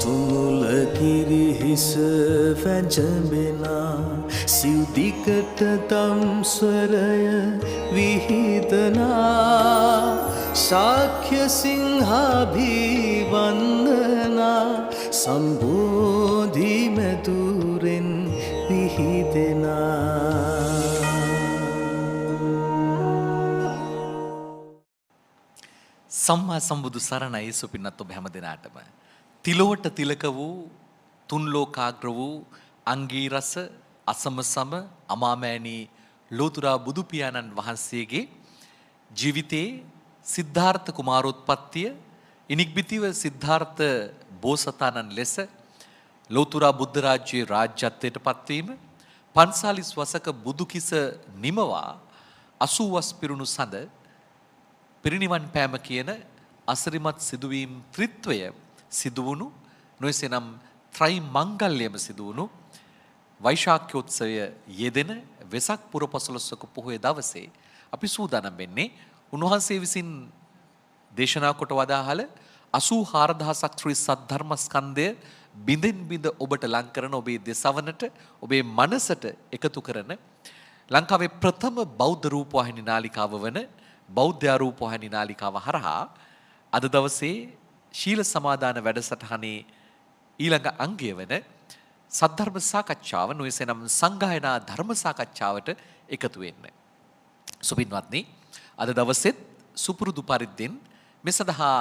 තුනුල කිරිහිස වැජඹෙනා සිව්දිකට තම්ස්වරය විහිදනා ශාක්‍ය සිංහාභිවන්දනා සම්බෝධි මැදුරෙන් විහිදෙනා. සම්මා සම්බුදු සරණයි සුපින්නත් ඔබ හැම දෙනාටම. තිලොවට තිලක වූ තුන් ලෝකාග්‍ර වූ අංගීරස අසමසම අමාමෑණී ලෝතුරා බුදු පියාණන් වහන්සේගේ ජීවිතයේ සිද්ධාර්ථ කුමාරෝත්පත්තිය ඉනික්බිතිව සිද්ධාර්ථ බෝසතාණන් ලෙස ලෝතුරා බුද්ධ රාජ්‍යයේ රාජ්‍යත්වයට පත්වීම 45 වසක බුදු කිස නිමවා 80 වස් පිරුණු සඳ පිරිනිවන් පෑම කියන අසිරිමත් සිදුවීම් ත්‍රිත්වය සිදුවුණු නොයසේනම් ත්‍රයි මංගල්‍යම සිදුවුණු වෛශාඛ්‍යෝත්සවය යෙදෙන වෙසක් පුර 15 පොහොය දවසේ අපි සූදානම් වෙන්නේ උන්වහන්සේ විසින් දේශනා කොට වදාහල 84000ක් ශ්‍රී සද්ධර්මස්කන්ධය බිඳින් බිඳ ඔබට ලං කරන ඔබේ දෙසවනට ඔබේ මනසට එකතු කරන ලංකාවේ ප්‍රථම බෞද්ධ රූපවාහිනී නාලිකාව වන බෞද්ධ රූපවාහිනී නාලිකාව හරහා අද දවසේ ශීල සමාදාන වැඩසටහනේ ඊළඟ අංගය වන සද්ධර්ම සාකච්ඡාව නොයසේනම් සංගායනා ධර්ම සාකච්ඡාවට එකතු වෙන්න. සුපින්වත්නි අද දවසෙත් සුපුරුදු පරිද්දෙන් මේ සඳහා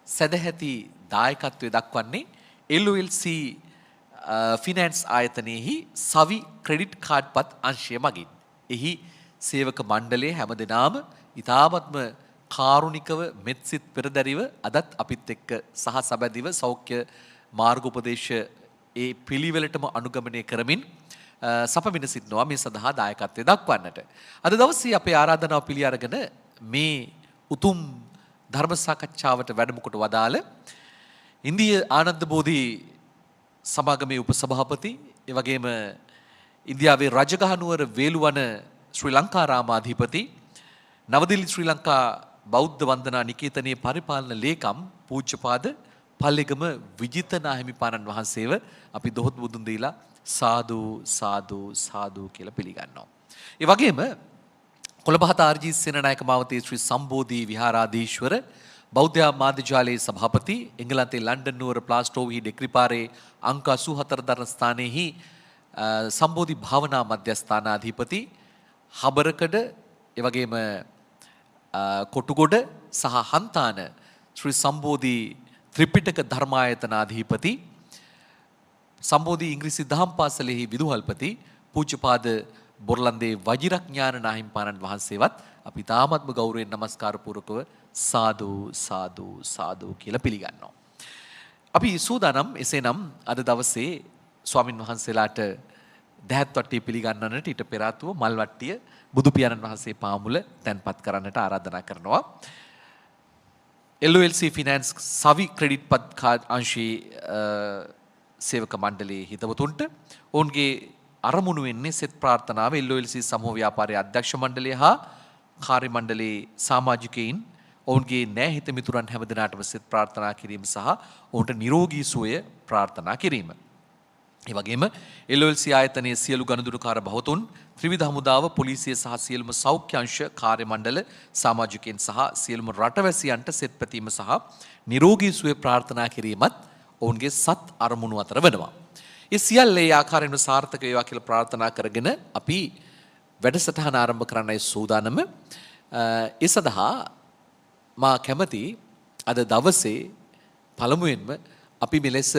සදැහැති දායකත්වය දක්වන්නේ LOLC ෆිනෑන්ස් ආයතනයේහි සවි ක්‍රෙඩිට් කාඩ් පත් අංශය මගින්. එහි සේවක මණ්ඩලයේ හැමදෙනාම ඉතාමත්ම කාරුණිකව මෙත්සිත පෙරදැරිව අදත් අපිත් එක්ක සහ සබැදිව සෞඛ්‍ය මාර්ගෝපදේශ ඒ පිළිවෙලටම අනුගමනය කරමින් සපමින සිටිනවා මේ සඳහා දායකත්වය දක්වන්නට. අද දවසේ අපේ ආරාධනාව පිළි අරගෙන මේ උතුම් ධර්ම සාකච්ඡාවට වැඩම කොට වදාළ ඉන්දිය ආනන්ද බෝධි සමාගමේ උපසභාපති ඒ වගේම ඉන්දියාවේ රජගහනුවර වේළුවන ශ්‍රී ලංකා රාමාධිපති නවදිල්ලි ශ්‍රී ලංකා බෞද්ධ වන්දනා නිකේතනයේ පරිපාලන ලේකම් පූජ්‍යපාද පල්ලෙගම විජිත නාහිමිපාණන් වහන්සේව අපි දොහොත් බුදුන් දීලා සාදු සාදු සාදු කියලා පිළිගන්නවා. ඒ වගේම කොළඹ ආර්.ජී. සේනානායක මාවතේ ශ්‍රී සම්බෝධි විහාරාධීශ්වර බෞද්ධ මාධ්‍යාලයේ සභාපති එංගලන්තයේ ලන්ඩන් නුවර ප්ලාස්ටෝවි ඩෙක්රිපාරේ අංක 84 දරන ස්ථානයේහි සම්බෝධි භාවනා මධ්‍යස්ථානාධිපති හබරකඩ ඒ වගේම කොටුගොඩ සහ හන්තාන ශ්‍රී සම්බෝධි ත්‍රිපිටක ධර්මායතනාධිපති සම්බෝධි ඉංග්‍රීසි දහම් පාසලෙහි විදුහල්පති පූජ්‍යපාද බොරලන්දේ වජිරඥාන නාහිමිපාණන් වහන්සේවත් අපි තාමත්ම ගෞරවයෙන් නමස්කාර පූර්වකව සාදු සාදු සාදු කියලා පිළිගන්නවා. අපි සූදානම් එසේනම් අද දවසේ ස්වාමින් වහන්සේලාට දැහැත් වට්ටිය පිළිගන්නන්නට ඊට පෙර ආතුව මල් වට්ටිය බුදු පියාණන් වහන්සේ පාමුල තැන්පත් කරන්නට ආරාධනා කරනවා. LOLC ෆිනෑන්ස් සවි ක්‍රෙඩිට් පත් කාඩ් අංශයේ සේවක මණ්ඩලයේ හිතවතුන්ට ඔවුන්ගේ අරමුණු වෙන්නේ සෙත් ප්‍රාර්ථනාව LOLC සමූහ ව්‍යාපාරයේ අධ්‍යක්ෂ මණ්ඩලය හා කාර්ය මණ්ඩලයේ සමාජිකයින් ඔවුන්ගේ නෑහිත මිතුරන් හැමදෙනාටම සෙත් ප්‍රාර්ථනා කිරීම සහ ඔවුන්ට නිරෝගී සුවය ප්‍රාර්ථනා කිරීම. ඒ වගේම LOLC ආයතනයේ සියලු ගනුදෙනුකාර බහතුන් ත්‍රිවිධ හමුදාව පොලිසිය සහ සියලුම සෞඛ්‍ය අංශ කාර්ය මණ්ඩල සමාජිකයන් සහ සියලුම රටවැසියන්ට සෙත් පැතීම සහ නිරෝගී සුවය ප්‍රාර්ථනා කිරීමත් ඔවුන්ගේ සත් අරමුණු අතර වෙනවා. ඒ සියල්ල ඒ ආකාරයෙන්ම සාර්ථක වේවා කියලා ප්‍රාර්ථනා කරගෙන අපි වැඩසටහන ආරම්භ කරන්නයි සූදානම. ඒ සඳහා මා කැමති අද දවසේ පළමුවෙන්ම අපි මෙලෙස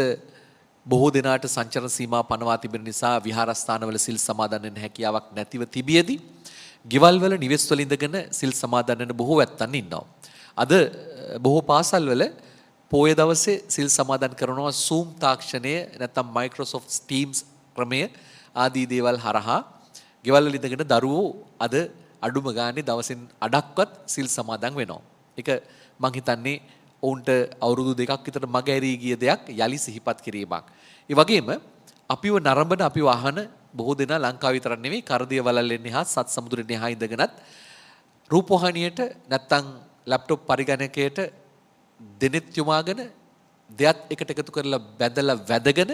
බොහෝ දෙනාට සංචරණ සීමා පනවා තිබෙන නිසා විහාරස්ථානවල සිල් සමාදන් වෙන්න හැකියාවක් නැතිව තිබියදී ගෙවල් වල නිවෙස් වල ඉඳගෙන සිල් සමාදන් වෙන බොහෝ ඇත්තන් ඉන්නවා. අද බොහෝ පාසල්වල පොය දවසේ සිල් සමාදන් කරනවා Zoom තාක්ෂණය නැත්නම් Microsoft Teams ක්‍රමය ආදී දේවල් හරහා ගෙවල් වල ඉඳගෙන දරුවෝ අද අඩුම ගානේ දවසින් අඩක්වත් සිල් සමාදන් වෙනවා. ඒක මං හිතන්නේ ඔවුන්ට අවුරුදු 2ක් විතර මග ඇරී ගිය දෙයක් යලි සිහිපත් කිරීමක්. ඒ වගේම අපිව නරඹන අපිව අහන බොහෝ දෙනා ලංකාව විතරක් නෙවෙයි කරදිය වලල්ලෙන් එහා සත් සමුද්‍රෙන් එහා ඉඳගෙනත් රූපවාහිනියට නැත්තම් ලැප්ටොප් පරිගණකයට දෙනෙත් යොමාගෙන දෙයත් එකට එකතු කරලා බැදලා වැදගෙන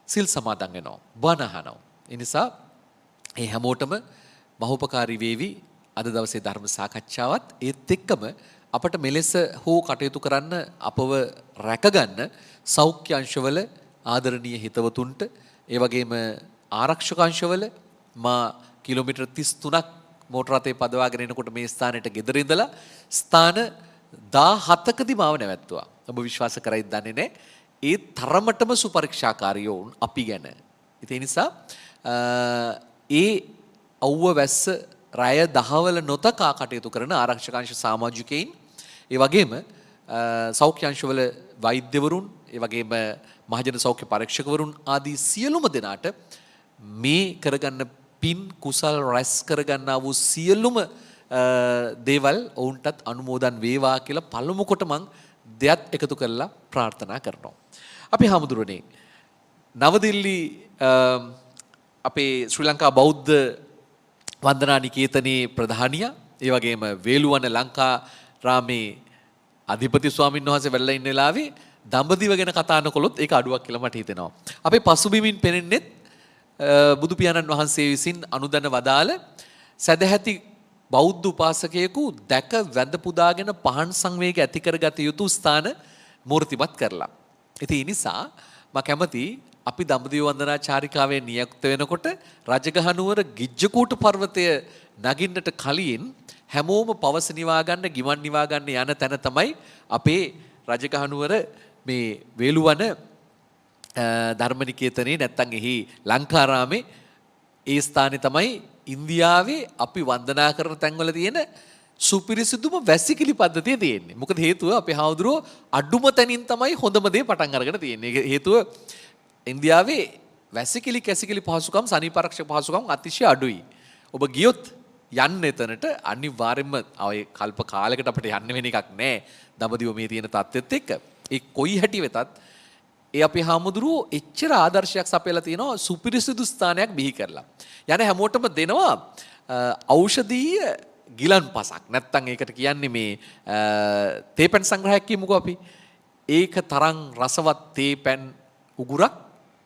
සිල් සමාදන් වෙනවා. බණ අහනවා. ඒ නිසා ඒ හැමෝටම මහෝපකාරී වේවි අද දවසේ ධර්ම සාකච්ඡාවත් ඒත් එක්කම අපට මෙලෙස හෝ කටයුතු කරන්න අපව රැකගන්න සෞඛ්‍ය අංශවල ආදරණීය හිතවතුන්ට ඒ වගේම ආරක්ෂක අංශවල මා කිලෝමීටර් 33ක් මෝටර රථේ පදවාගෙන එනකොට මේ ස්ථානෙට ගෙදර ඉඳලා ස්ථාන 17කදී මාව නැවැත්තුවා. ඔබ විශ්වාස කරයිද දන්නේ නැහැ. ඒ තරමටම සුපරීක්ෂාකාරී වුන් අපි ගැන. ඒ නිසා ඒ අවුව වැස්ස රාය දහවල නොතකා කටයුතු කරන ආරක්ෂක අංශ සමාජිකයින් ඒ වගේම සෞඛ්‍ය අංශවල වෛද්‍යවරුන් ඒ වගේම මහජන සෞඛ්‍ය පරීක්ෂකවරුන් ආදී සියලුම දෙනාට මේ කරගන්න පින් කුසල් රැස් කරගන්නා වූ සියලුම දේවල් ඔවුන්ටත් අනුමෝදන් වේවා කියලා පළමු කොට මං දෙයත් එකතු කරලා ප්‍රාර්ථනා කරනවා. අපි හමුදුරනේ නවදිල්ලි අපේ ශ්‍රී ලංකා බෞද්ධ වන්දනා නිකේතනයේ ප්‍රධානියා ඒ වගේම වේලුවන ලංකාරාමේ අධිපති ස්වාමීන් වහන්සේ වැඩලා ඉන්න වෙලාවේ දඹදිව ගැන කතා නොකළොත් ඒක අඩුවක් කියලා මට හිතෙනවා. අපේ පසුබිමින් පෙනෙන්නේ බුදු පියාණන් වහන්සේ විසින් අනුදැන වදාළ සදැහැති බෞද්ධ උපාසකයෙකු දැක වැඳ පුදාගෙන පහන් සංවේග ඇති කරගත යුතු ස්ථාන මූර්තිමත් කරලා. ඉතින් ඒ නිසා මම කැමති අපි දඹදිව වන්දනා චාරිකාවේ නියුක්ත වෙනකොට රජගහනුවර ගිජ්ජකූට පර්වතය නගින්නට කලින් හැමෝම පවස නිවා ගන්න ගිමන් නිවා ගන්න යන තැන තමයි අපේ රජගහනුවර මේ වේලුවන ධර්මනිකේතනේ නැත්තම් එහි ලංකාරාමේ ඒ ස්ථානේ තමයි ඉන්දියාවේ අපි වන්දනා කරන තැන්වල තියෙන සුපිරිසිදුම වැසිකිලි පද්ධතිය තියෙන්නේ. මොකද හේතුව අපේ හාමුදුරුවෝ අඩුම තැනින් තමයි හොඳම දේ පටන් අරගෙන තියෙන්නේ. හේතුව ඉන්දියාවේ වැසිකිලි කැසිකිලි පහසුකම් සනීපාරක්ෂක පහසුකම් අතිශය අඩුයි. ඔබ ගියොත් යන්න එතනට අනිවාර්යයෙන්ම ඔය කල්ප කාලයකට අපිට යන්න වෙන එකක් නෑ. දඹදිව මේ තියෙන තත්ත්වෙත් එක්ක. ඒ කොයි හැටි වෙතත් ඒ අපේ හාමුදුරුවෝ එච්චර ආදර්ශයක් සපයලා තියෙනවා සුපිරිසිදු ස්ථානයක් බිහි කරලා. යන හැමෝටම දෙනවා ඖෂධීය ගිලන්පසක්. නැත්තම් ඒකට කියන්නේ මේ තේපැන් සංග්‍රහයක් කියමුකෝ අපි. ඒක තරම් රසවත් තේපැන් උගුරක්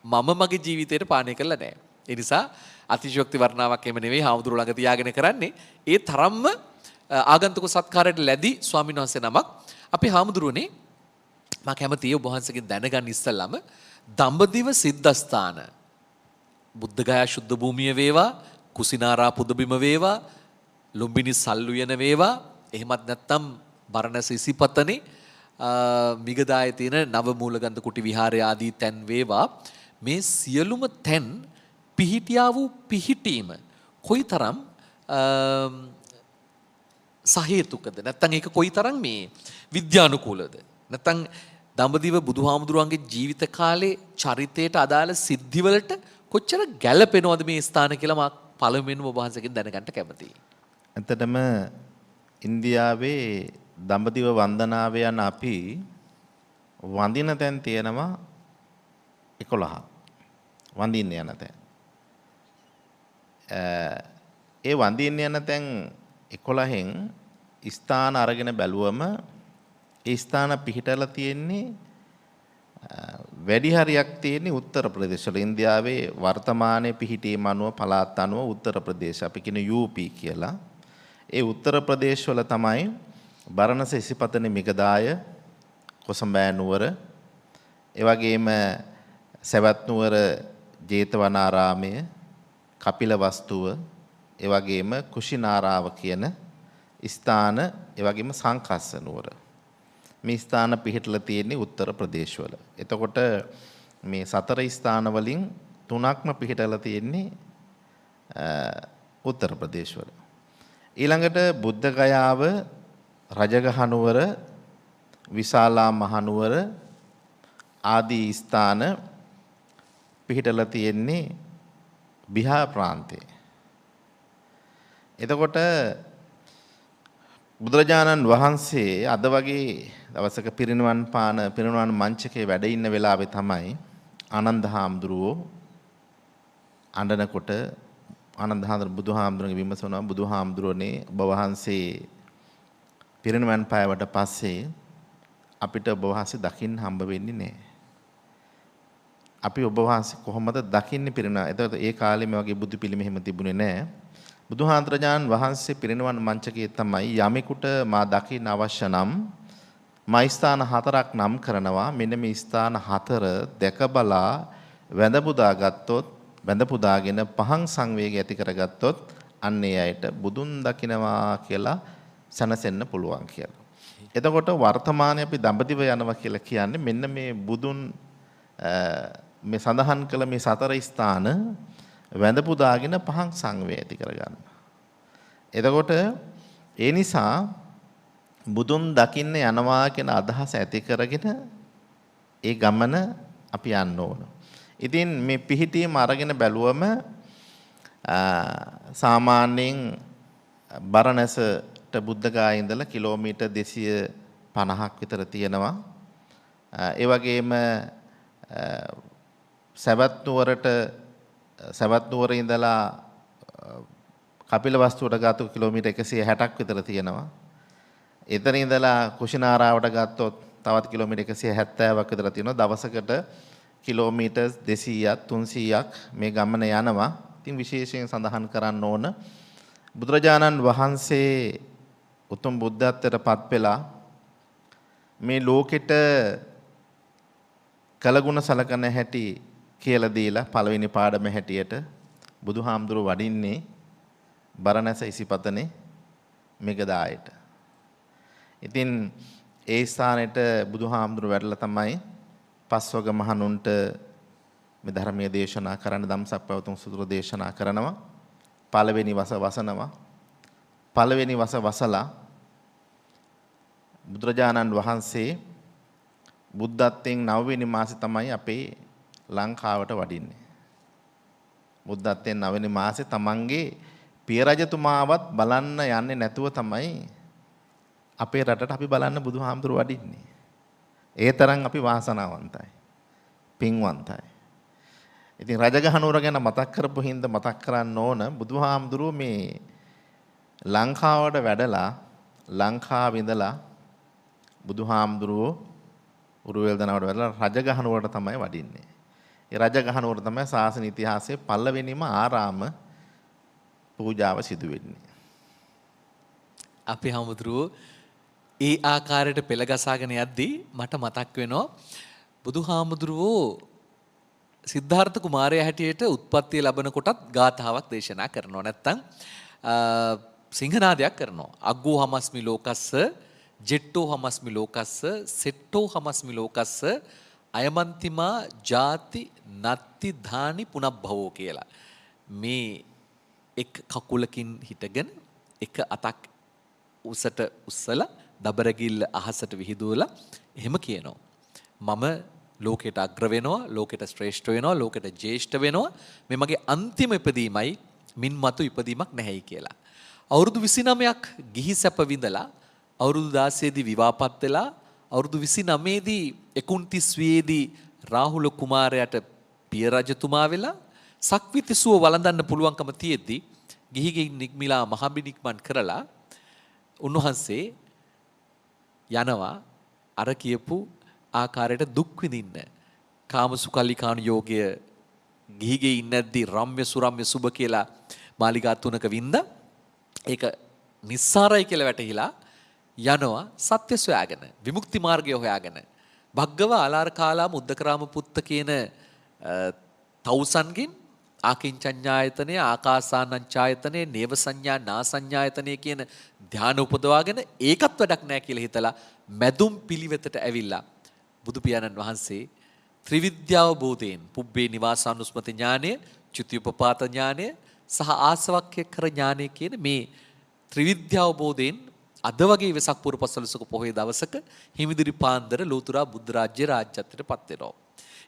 මම මගේ ජීවිතේට පානය කළා නෑ. ඒ නිසා අතිශයෝක්ති වර්ණාවක් එහෙම නෙවෙයි හාමුදුරුවෝ ළඟ තියාගෙන කරන්නේ. ඒ තරම්ම ආගන්තුක සත්කාරයට ලැබි ස්වාමීන් වහන්සේ නමක්. අපි හාමුදුරුවනේ මම කැමතියි ඔබ වහන්සේගෙන් දැනගන්න ඉස්සෙල්ලාම දඹදිව සිද්ධාස්ථාන බුද්ධගයා ශුද්ධ භූමිය වේවා කුසිනාරා පුදබිම වේවා ලුම්බිනි සල්ුයන වේවා එහෙමත් නැත්නම් බරණැස ඉසිපතනේ මිගදායේ තියෙන නව මූලගන්ධ කුටි විහාරය ආදී තැන් වේවා මේ සියලුම තැන් පිහිටියා වූ පිහිටීම කොයිතරම් සහේතුකද නැත්නම් ඒක කොයිතරම් මේ විද්‍යානුකූලද නැත්නම් දඹදිව බුදුහාමුදුරුවන්ගේ ජීවිත කාලේ චරිතයට අදාළ සිද්ධිවලට කොච්චර ගැළපෙනවද මේ ස්ථාන කියලා මම පළමුවෙන්ම ඔබ වහන්සේගෙන් දැනගන්න කැමතියි. ඇත්තටම ඉන්දියාවේ දඹදිව වන්දනාව යන අපි වඳින තැන් තියෙනවා 11ක්. වඳින්න යන තැන්. ඒ වඳින්න යන තැන් 11න් ස්ථාන අරගෙන බැලුවම ඒ ස්ථාන පිහිටලා තියෙන්නේ වැඩි හරියක් තියෙන්නේ උත්තර ප්‍රදේශ වල. ඉන්දියාවේ වර්තමානයේ පිහිටීම අනුව පළාත් අනුව උත්තර ප්‍රදේශ අපි කියන UP කියලා. ඒ උත්තර ප්‍රදේශ වල තමයි බරණැස ඉසිපතනේ මිගදාය, කොසඹෑ නුවර, ඒ වගේම සවැත් නුවර ජේතවනාරාමය, කපිලවස්තුව, ඒ වගේම කුෂිනාරාව කියන ස්ථාන, ඒ වගේම සංකස්ස නුවර. මේ ස්ථාන පිහිටලා තියෙන්නේ උත්තර ප්‍රදේශවල. එතකොට මේ සතර ස්ථාන වලින් තුනක්ම පිහිටලා තියෙන්නේ උත්තර ප්‍රදේශවල. ඊළඟට බුද්ධ ගයාව, රජගහනුවර, විශාලා මහනුවර ආදී ස්ථාන පිහිටලා තියෙන්නේ බිහාර ප්‍රාන්තයේ. එතකොට බුදුරජාණන් වහන්සේ අද වගේ දවසක පිරිනිවන් මංචකේ වැඩ ඉන්න වෙලාවේ තමයි ආනන්ද හාමුදුරුවෝ අඬනකොට ආනන්ද හාමුදුරුවෝ බුදුහාමුදුරුවන්ගේ විමසනවා බුදුහාමුදුරුවනේ ඔබ වහන්සේ පිරිනිවන් පෑවට පස්සේ අපිට ඔබ වහන්සේ දකින්න හම්බ වෙන්නේ නැහැ. අපි ඔබ වහන්සේ කොහොමද දකින්නේ පිරිනවන? එතකොට ඒ කාලේ මේ වගේ බුදු පිළිම එහෙම තිබුණේ නැහැ. බුදුහාඳුරජාණන් වහන්සේ පිරිනවන මංචකයේ තමයි යමෙකුට මා දකින්න අවශ්‍ය නම් මා ස්ථාන 4ක් නම් කරනවා. මෙන්න මේ ස්ථාන 4 දැක බලා වැඳ පුදා ගත්තොත් වැඳ පුදාගෙන පහන් සංවේගය ඇති කරගත්තොත් අන්න ඒ අයට බුදුන් දකින්නවා කියලා සැනසෙන්න පුළුවන් කියලා. එතකොට වර්තමානයේ අපි දඹදිව යනවා කියලා කියන්නේ මෙන්න මේ බුදුන් මේ සඳහන් කළ මේ 4 ස්ථාන වැඳ පුදාගෙන පහන් සංවේගය ඇති කරගන්න. එතකොට ඒ නිසා බුදුන් දකින්න යනවා කියන අදහස ඇති කරගෙන ඒ ගමන අපි යන්න ඕන. ඉතින් මේ පිහිටීම අරගෙන බැලුවම සාමාන්‍යයෙන් බරණැසට බුද්ධගයා ඉඳලා කිලෝමීටර් 250ක් විතර තියෙනවා. ඒ වගේම සවැත් නුවර ඉඳලා කපිලවස්තුවට ගාතු කිලෝමීටර් 160ක් විතර තියෙනවා. එතන ඉඳලා කුෂිනාරාවට ගත්තොත් තවත් කිලෝමීටර් 170ක් විතර තියෙනවා. දවසකට කිලෝමීටර් 200ක් 300ක් මේ ගමන යනවා. ඉතින් විශේෂයෙන් සඳහන් කරන්න ඕන බුදුරජාණන් වහන්සේ උතුම් බුද්ධත්වයට පත් වෙලා මේ ලෝකෙට කලගුණ සලකන හැටි කියලා දීලා පළවෙනි පාඩම හැටියට බුදුහාමුදුරුව වඩින්නේ බරණැස ඉසිපතනේ මෙගදායට. ඉතින් ඒ ස්ථානෙට බුදුහාමුදුරුව වැඩලා තමයි පස්වග මහණුන්ට මේ ධර්මයේ දේශනා කරන්න ධම්සක් පැවතුම් සූත්‍ර දේශනා කරනවා. පළවෙනි වස වසනවා. පළවෙනි වස වසලා බුදුරජාණන් වහන්සේ බුද්ධත්වයෙන් 9 වෙනි මාසේ තමයි අපේ ලංකාවට වඩින්නේ. බුද්ධත්වයෙන් 9 වෙනි මාසේ තමන්ගේ පිය රජතුමාවත් බලන්න යන්නේ නැතුව තමයි අපේ රටට අපි බලන්න බුදුහාමුදුරුව වඩින්නේ. ඒ තරම් අපි වාසනාවන්තයි. පින්වන්තයි. ඉතින් රජගහනුවර ගැන මතක් කරපු හින්දා මතක් කරන්න ඕන බුදුහාමුදුරුව මේ ලංකාවට වැඩලා ලංකාව ඉඳලා බුදුහාමුදුරුව උරුවෙල්දනාවට වැඩලා රජගහනුවරට තමයි වඩින්නේ. ඒ රජගහනුවර තමයි ශාසන ඉතිහාසයේ පළවෙනිම ආරාම පූජාව සිදු වෙන්නේ. අපි හාමුදුරුවෝ ඒ ආකාරයට පෙළ ගසාගෙන යද්දී මට මතක් වෙනවා බුදුහාමුදුරුවෝ සිද්ධාර්ථ කුමාරයා හැටියට උත්පත්තිය ලැබන කොටත් ගාථාවක් දේශනා කරනවා. නැත්තම් සිංහනාදයක් කරනවා. අග්ගෝ හමස්මි ලෝකස්ස ජෙට්ටෝ හමස්මි ලෝකස්ස සෙට්ටෝ හමස්මි ලෝකස්ස අයමන්තිමා ජාති නත්ති ධානි පුනබ්භවෝ කියලා. මේ එක් කකුලකින් හිටගෙන එක අතක් උසට උස්සලා දබරගිල්ල අහසට විහිදුවලා එහෙම කියනවා. මම ලෝකයට අග්‍ර වෙනවා, ලෝකයට ශ්‍රේෂ්ඨ වෙනවා, ලෝකයට ජේෂ්ඨ වෙනවා. මේ මගේ අන්තිම ඉපදීමයි, මින් මතු ඉපදීමක් නැහැයි කියලා. අවුරුදු 29ක් ගිහි සැප විඳලා අවුරුදු 16 දී විවාහපත් වෙලා අවුරුදු 29 දී 29 දී රාහුල කුමාරයාට පිය රජතුමා වෙලා සක්විතිසුව වළඳන්න පුළුවන්කම තියෙද්දි ගිහිගෙන් නික්මිලා මහබිනික්මන් කරලා උන්වහන්සේ යනවා අර කියපු ආකාරයට දුක් විඳින්න. කාමසුකල්ලිකාණු යෝගය ගිහිගේ ඉන්නද්දී රම්‍ය සුරම්‍ය සුබ කියලා මාලිගා තුනක වින්ද ඒක නිස්සාරයි කියලා වැටහිලා යනවා සත්‍ය සොයාගෙන විමුක්ති මාර්ගය හොයාගෙන භග්ගව ආලාරකාලා මුද්දකරාම පුත්ත කියන තවුසන්ගෙන් ආකින්චඤ්ඤායතනය ආකාසානංචායතනය නේව සංඥා නා සංඥායතනය කියන ධානය උපදවාගෙන ඒකත් වැඩක් නැහැ කියලා හිතලා මැදුම් පිළිවෙතට ඇවිල්ලා බුදු පියාණන් වහන්සේ ත්‍රිවිද්‍යාව බෝධයෙන් පුබ්බේ නිවාසානුස්මති ඥානය, චුතිඋපපාත ඥානය සහ ආසවක්ඛ්‍යකර ඥානය කියන මේ ත්‍රිවිද්‍යාව බෝධයෙන් අද වගේ වෙසක් පුර පසළොස්වක පොහොය දවසක හිමිදිරි පාන්දර ලෝතුරා බුද්ධ රාජ්‍ය රාජ්‍යත්වයට පත් වෙනවා.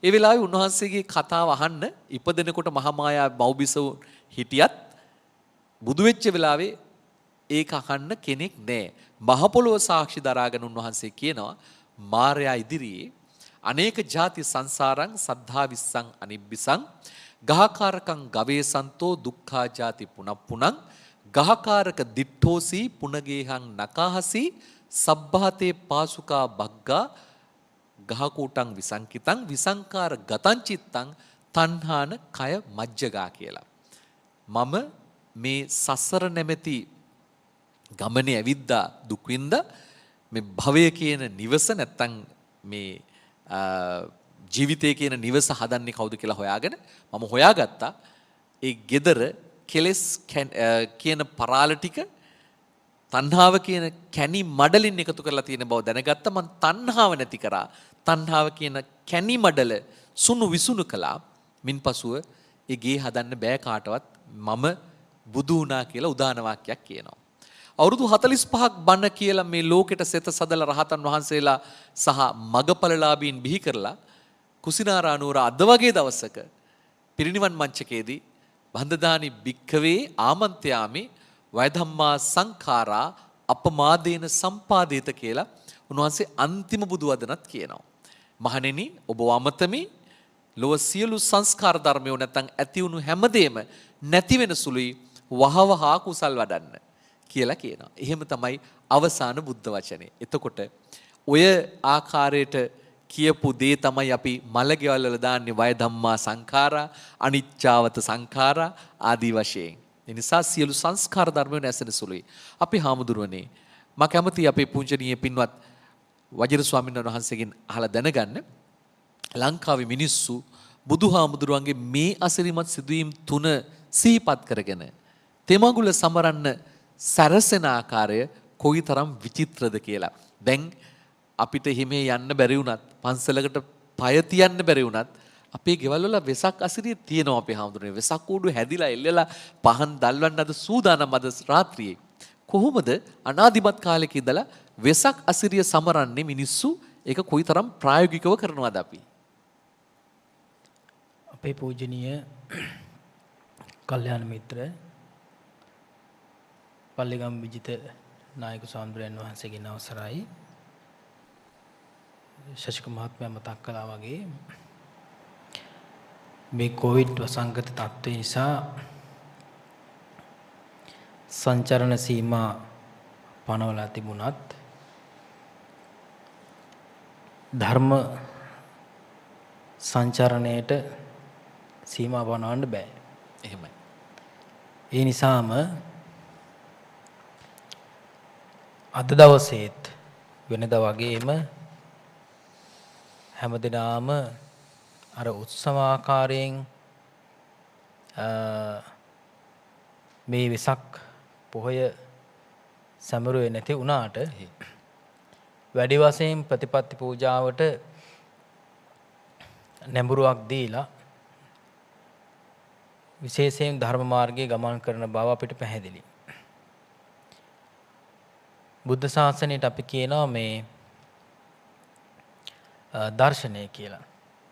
ඒ වෙලාවේ උන්වහන්සේගේ කතාව අහන්න ඉපදෙනකොට මහාමායා බෞබිසව හිටියත් බුදු වෙච්ච වෙලාවේ ඒක අහන්න කෙනෙක් නැහැ. මහ පොළොව සාක්ෂි දරාගෙන උන්වහන්සේ කියනවා මාර්යා ඉදිරියේ අනේක ಜಾති සංසාරං සද්ධා විස්සං අනිබ්බිසං ගහකාරකං ගවේසන්තෝ දුක්ඛා ಜಾති පුනප්පුනං ගහකාරක දිට්ඨෝසි පුනගේහං නකාහසි සබ්බාතේ පාසුකා බග්ගා ගහකූටං විසංකිතං විසංකාර ගතං චිත්තං තණ්හාන කය මජ්ජගා කියලා. මම මේ සසර නැමැති ගමනේ ඇවිද්දා දුක් විඳ මේ භවය කියන නිවස නැත්තම් මේ ජීවිතය කියන නිවස හදන්නේ කවුද කියලා හොයාගෙන මම හොයාගත්තා. ඒ gedara කෙලස් කියන පරාල ටික තණ්හාව කියන කැණි මඩලින් එකතු කරලා තියෙන බව දැනගත්තා. මං තණ්හාව නැති කරා. තණ්හාව කියන කැණි මඩල සුණු විසුණු කළා. මින්පසුව ඒ ගේ හදන්න බෑ කාටවත්. මම බුදු වුණා කියලා උදාන වාක්‍යයක් කියනවා. අවුරුදු 45ක් බණ කියලා මේ ලෝකෙට සෙත සදලා රහතන් වහන්සේලා සහ මගපලලාභීන් බිහි කරලා කුසිනාරා නුවර අද වගේ දවසක පිරිනිවන් මංචකයේදී බන්දදානි භික්ඛවේ ආමන්ත්‍යාමි වයධම්මා සංඛාරා අපමාදේන සම්පාදේත කියලා උන්වහන්සේ අන්තිම බුදු වදනත් කියනවා. මහණෙනි ඔබ වමතමි ලොව සියලු සංස්කාර ධර්මයෝ නැත්නම් ඇති වුණු හැමදේම නැති වෙන සුළුයි වහවහා කුසල් වඩන්න කියලා කියනවා. එහෙම තමයි අවසාන බුද්ධ වචනේ. එතකොට ඔය ආකාරයට කියපු දේ තමයි අපි මලගෙවල් වල දාන්නේ වය ධම්මා සංඛාරා අනිච්චාවත සංඛාරා ආදී වශයෙන්. ඒ නිසා සියලු සංස්කාර ධර්මයන් නැසෙන සුළුයි. අපි හාමුදුරුවනේ මම කැමති අපේ පූජනීය පින්වත් වජිර ස්වාමීන් වහන්සේගෙන් අහලා දැනගන්න ලංකාවේ මිනිස්සු බුදුහාමුදුරුවන්ගේ මේ අසිරිමත් සිදුවීම් තුන සිහිපත් කරගෙන තෙමඟුල සමරන්න සැරසෙන ආකාරය කොයිතරම් විචිත්‍රද කියලා. දැන් අපිට හිමේ යන්න බැරි වුණත් පන්සලකට පය තියන්න බැරි වුණත් අපේ ගෙවල් වල වෙසක් අසිරිය තියෙනවා අපේ හාමුදුරනේ. වෙසක් කූඩු හැදිලා එල්ලලා පහන් දල්වන්න අද සූදානම් අද රාත්‍රියේ. කොහොමද අනාදිමත් කාලෙක ඉඳලා වෙසක් අසිරිය සමරන්නේ මිනිස්සු? ඒක කොයිතරම් ප්‍රායෝගිකව කරනවද අපි? අපේ පූජනීය කල්යාණ මිත්‍ර පල්ලිගම් විජිත නායක ස්වාමීන් වහන්සේගෙන් අවසරයි. ශශික මහත්මයා මතක් කළා වගේ මේ කොවිඩ් වසංගත තත්ත්වය නිසා සංචරණ සීමා පනවලා තිබුණත් ධර්ම සංචරණයට සීමා පනවන්න බෑ. එහෙමයි. ඒ නිසාම අද දවසේත් වෙනදා වගේම හැමදෙනාම අර උත්සවාකාරයෙන් මේ වෙසක් පොහොය සමරුවේ නැති වුණාට වැඩි වශයෙන් ප්‍රතිපත්ති පූජාවට නැඹුරුවක් දීලා විශේෂයෙන් ධර්ම මාර්ගයේ ගමන් කරන බව අපිට පැහැදිලි. බුද්ධ ශාසනයට අපි කියනවා මේ දර්ශනය කියලා.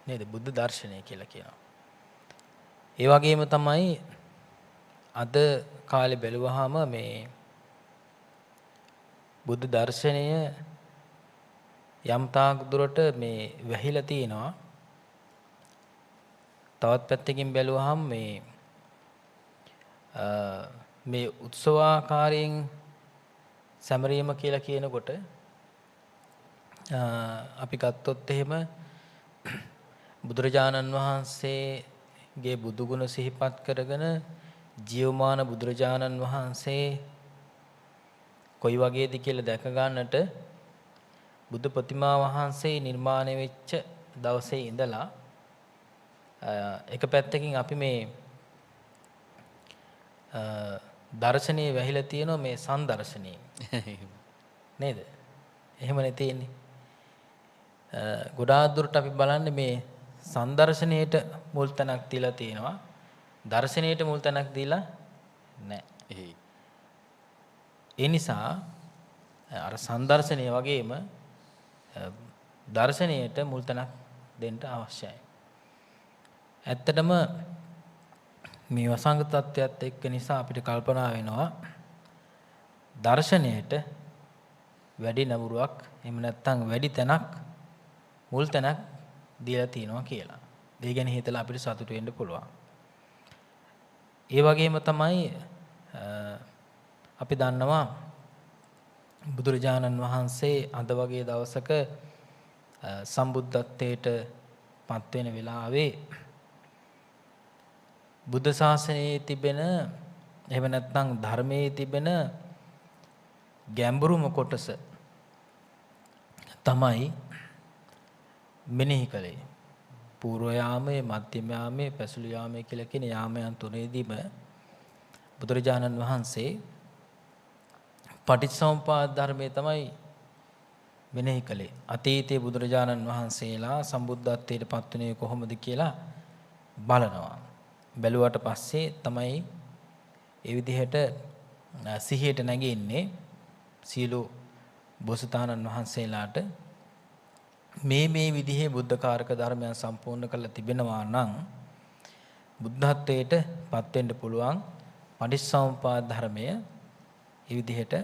නේද? බුද්ධ දර්ශනය කියලා කියනවා. ඒ වගේම තමයි අද කාලේ බැලුවාම මේ බුද්ධ දර්ශනය යම් තාක් දුරට මේ වැහිලා තියෙනවා. තවත් පැත්තකින් බැලුවාම මේ උත්සවාකාරයෙන් සැමරීම කියලා කියනකොට අපි ගත්තොත් එහෙම බුදුරජාණන් වහන්සේගේ බුදු ගුණ සිහිපත් කරගෙන ජීවමාන බුදුරජාණන් වහන්සේ කොයි වගේද කියලා දැක ගන්නට බුදු ප්‍රතිමා වහන්සේ නිර්මාණය වෙච්ච දවසේ ඉඳලා එක පැත්තකින් අපි මේ දර්ශනීය වැහිලා තියෙනවා මේ සංදර්ශනීය නේද? එහෙමනේ තියෙන්නේ. ගොඩාක් දුරට අපි බලන්නේ මේ සංදර්ශනයට මුල් තැනක් දීලා තියෙනවා. දර්ශනයට මුල් තැනක් දීලා නැහැ. ඒ නිසා අර සංදර්ශනය වගේම දර්ශනයට මුල් තැනක් දෙන්න අවශ්‍යයි. ඇත්තටම මේ වසංගත තත්ත්වයට එක්ක නිසා අපිට කල්පනා වෙනවා දර්ශනයට වැඩි නඹුරුවක් එහෙම නැත්නම් වැඩි තැනක් මුල් තැනක් දීලා තියෙනවා කියලා. ඒ ගැන හිතලා අපිට සතුටු වෙන්න පුළුවන්. ඒ වගේම තමයි අපි දන්නවා බුදුරජාණන් වහන්සේ අද වගේ දවසක සම්බුද්ධත්වයට පත් වෙන වෙලාවේ බුද්ධ ශාසනයේ තිබෙන එහෙම නැත්නම් ධර්මයේ තිබෙන ගැඹුරුම කොටස තමයි මෙනෙහි කළේ. පූර්ව යාමයේ, මධ්‍යම යාමයේ, පැසළු යාමයේ කියලා කියන යාමයන් තුනේදීම බුදුරජාණන් වහන්සේ පටිච්චසමුප්පාද ධර්මයේ තමයි මෙනෙහි කළේ. අතීතයේ බුදුරජාණන් වහන්සේලා සම්බුද්ධත්වයට පත් වුණේ කොහොමද කියලා බලනවා. බැලුවට පස්සේ තමයි ඒ විදිහට සිහියට නැගෙන්නේ සීල බෝසතාණන් වහන්සේලාට මේ විදිහේ බුද්ධකාරක ධර්මයන් සම්පූර්ණ කරලා තිබෙනවා නම් බුද්ධත්වයට පත් වෙන්න පුළුවන් පටිච්චසමුප්පාද ධර්මය ඒ විදිහට